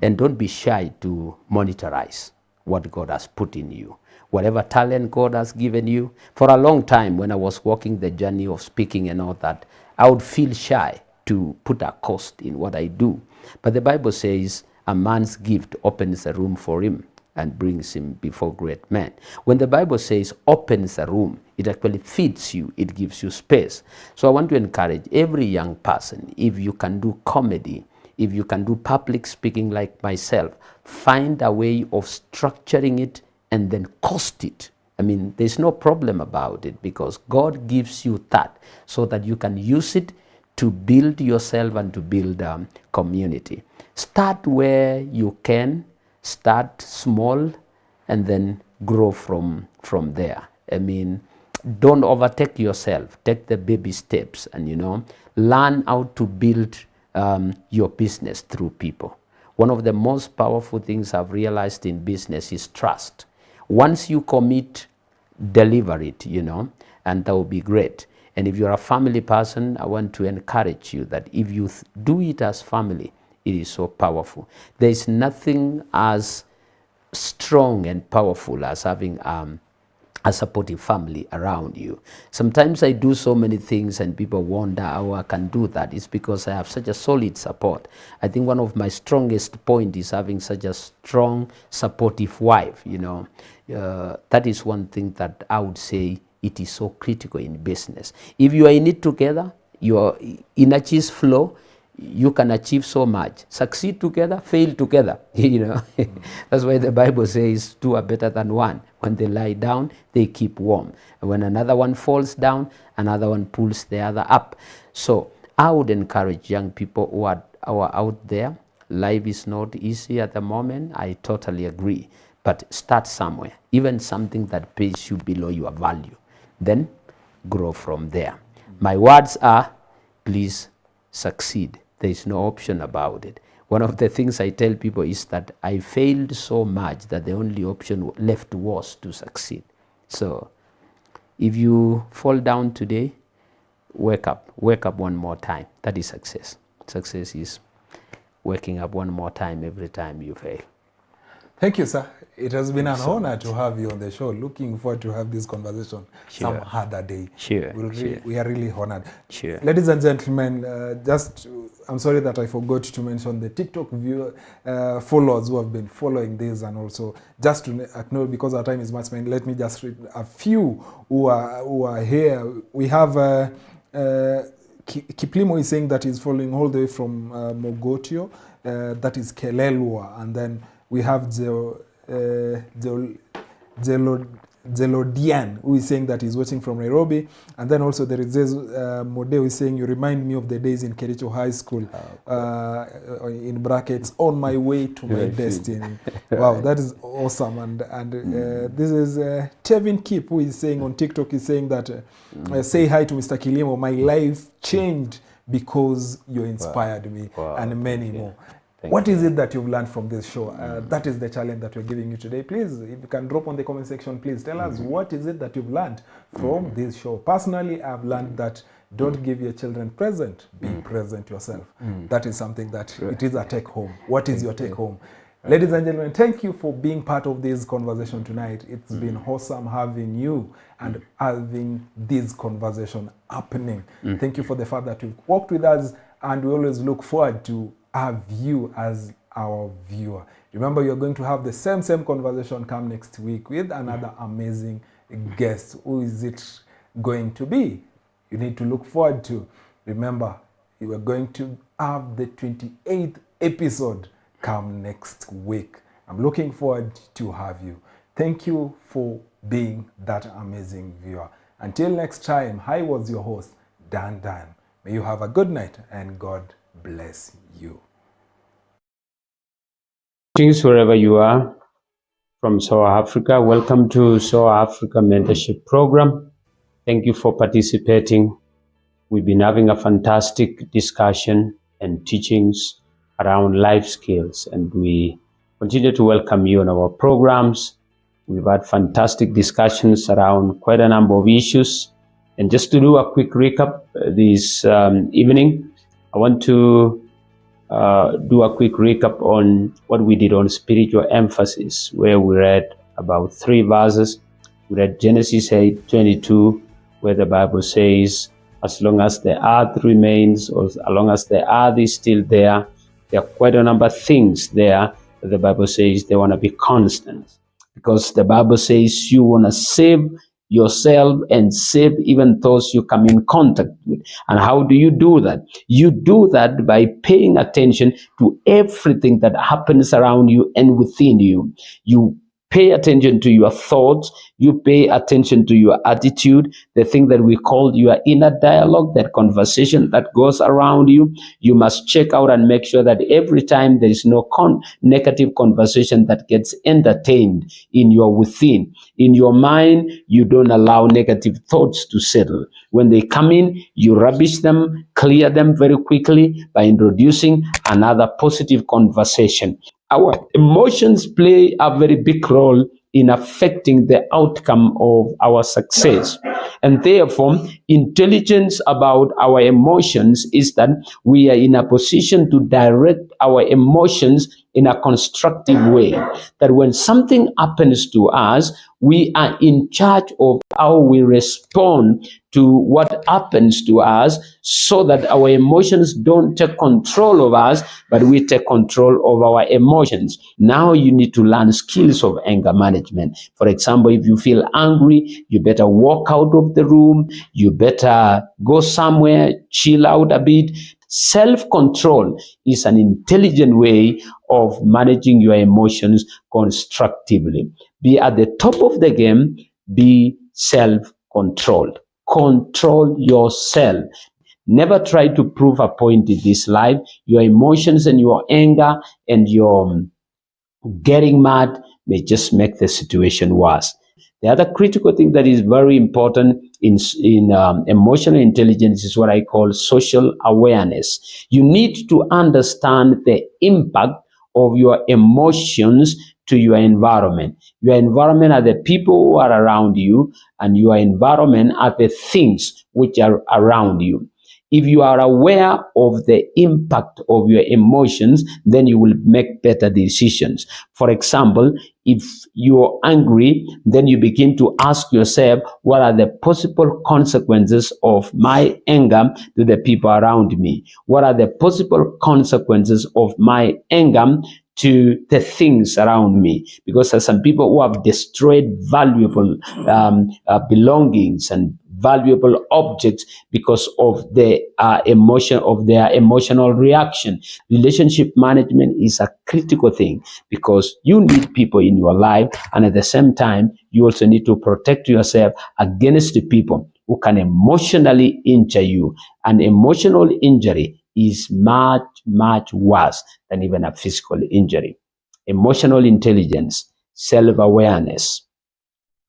And don't be shy to monetize what God has put in you. Whatever talent God has given you. For a long time, when I was walking the journey of speaking and all that, I would feel shy to put a cost in what I do. But the Bible says, a man's gift opens a room for him and brings him before great men. When the Bible says opens a room, it actually feeds you, it gives you space. So I want to encourage every young person, if you can do comedy, if you can do public speaking like myself, find a way of structuring it and then cost it. I mean, there's no problem about it because God gives you that so that you can use it to build yourself and to build community. Start where you can, start small, and then grow from there. I mean, don't overtake yourself. Take the baby steps and, learn how to build your business through people. One of the most powerful things I've realized in business is trust. Once you commit, deliver it, and that will be great. And if you're a family person, I want to encourage you that if you do it as family, it is so powerful. There is nothing as strong and powerful as having a supportive family around you. Sometimes I do so many things and people wonder how I can do that. It's because I have such a solid support. I think one of my strongest points is having such a strong, supportive wife, That is one thing that I would say it is so critical in business. If you are in it together, your energies flow, you can achieve so much. Succeed together, fail together. That's why the Bible says two are better than one. When they lie down, they keep warm. And when another one falls down, another one pulls the other up. So I would encourage young people who are out there. Life is not easy at the moment. I totally agree. But start somewhere, even something that pays you below your value. Then grow from there. My words are, please succeed. There is no option about it. One of the things I tell people is that I failed so much that the only option left was to succeed. So if you fall down today, wake up one more time. That is success. Success is waking up one more time every time you fail. Thank you, sir. It has been an honor to have you on the show. Looking forward to have this conversation some other day. We are really honored. Ladies and gentlemen, I'm sorry that I forgot to mention the TikTok followers who have been following this, and also just to acknowledge, because our time is much spent, let me just read a few who are here. We have Kilimo is saying that he's following all the way from Mogotio, that is Kelelwa, and then we have Zelodian, who is saying that he's watching from Nairobi. And then also there is Mode, who is saying, you remind me of the days in Kericho High School, in brackets, on my way to my destiny. Wow, that is awesome. And this is Tevin Kip, who is saying on TikTok, is saying that, say hi to Mr. Kilimo, my life changed because you inspired me, and many more. What is it that you've learned from this show? That is the challenge that we're giving you today. Please, if you can drop on the comment section, please tell us what is it that you've learned from this show. Personally, I've learned that don't give your children present, be present yourself. That is something that it is a take home. What is your take home? Ladies and gentlemen, thank you for being part of this conversation tonight. It's been awesome having you and having this conversation happening. Thank you for the fact that you've walked with us, and we always look forward to have you as our viewer. Remember, you're going to have the same conversation come next week with another amazing guest. Who is it going to be? You need to look forward to. Remember, you are going to have the 28th episode come next week. I'm looking forward to have you. Thank you for being that amazing viewer. Until next time, I was your host, Dan. May you have a good night, and God bless you. Greetings wherever you are from S.O.A.R Africa. Welcome to S.O.A.R Africa Mentorship Program. Thank you for participating. We've been having a fantastic discussion and teachings around life skills, and we continue to welcome you on our programs. We've had fantastic discussions around quite a number of issues. And just to do a quick recap this evening, I want to do a quick recap on what we did on spiritual emphasis, where we read about 3 verses. We read Genesis 8:22, where the Bible says, as long as the earth remains, or as long as the earth is still there are quite a number of things there that the Bible says they want to be constant. Because the Bible says you want to save yourself and save even those you come in contact with. And how do you do that? You do that by paying attention to everything that happens around you and within you. You pay attention to your thoughts, you pay attention to your attitude, the thing that we call your inner dialogue, that conversation that goes around you. You must check out and make sure that every time there is no negative conversation that gets entertained in your within. In your mind, you don't allow negative thoughts to settle. When they come in, you rubbish them, clear them very quickly by introducing another positive conversation. Our emotions play a very big role in affecting the outcome of our success. And therefore, intelligence about our emotions is that we are in a position to direct our emotions in a constructive way. That when something happens to us, we are in charge of how we respond to what happens to us, so that our emotions don't take control of us, but we take control of our emotions. Now you need to learn skills of anger management. For example, if you feel angry, you better walk out of the room, you better go somewhere, chill out a bit. Self-control is an intelligent way of managing your emotions constructively. Be at the top of the game, be self-controlled. Control yourself. Never try to prove a point in this life. Your emotions and your anger and your getting mad may just make the situation worse. The other critical thing that is very important in emotional intelligence is what I call social awareness. You need to understand the impact of your emotions to your environment. Your environment are the people who are around you, and your environment are the things which are around you. If you are aware of the impact of your emotions, then you will make better decisions. For example, if you're angry, then you begin to ask yourself, what are the possible consequences of my anger to the people around me? What are the possible consequences of my anger to the things around me? Because there are some people who have destroyed valuable belongings and valuable objects because of the their emotional reaction. Relationship management is a critical thing because you need people in your life, and at the same time, you also need to protect yourself against the people who can emotionally injure you. An emotional injury is much, much worse than even a physical injury. Emotional intelligence, self-awareness,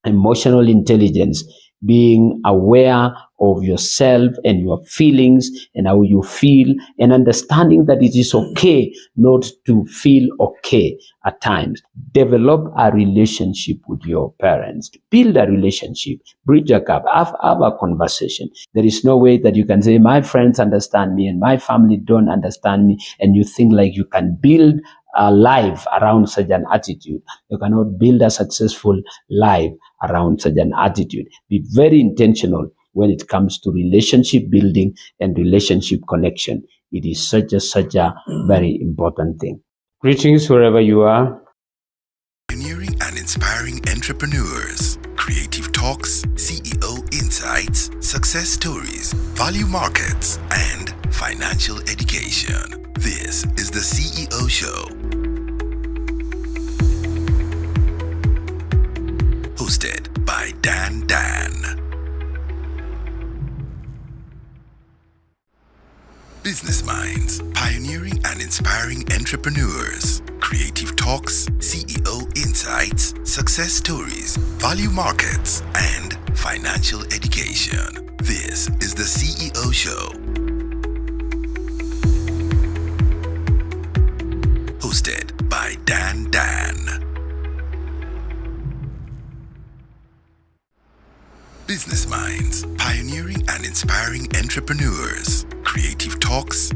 emotional intelligence, being aware of yourself and your feelings and how you feel, and understanding that it is okay not to feel okay at times. Develop a relationship with your parents. Build a relationship. Bridge a gap. Have a conversation. There is no way that you can say, my friends understand me and my family don't understand me, and you think like you can build a life around such an attitude. You cannot build a successful life around such an attitude. Be very intentional when it comes to relationship building and relationship connection. It is such a very important thing. Greetings wherever you are. Pioneering and inspiring entrepreneurs. Creative talks, CEO insights, success stories, value markets, and financial education. This is the CEO Show. Hosted by Dan. Business Minds, pioneering and inspiring entrepreneurs. Creative talks, CEO insights, success stories, value markets, and financial education. This is the CEO Show. Hosted by Dan. Business Minds, pioneering and inspiring entrepreneurs. Creative talks,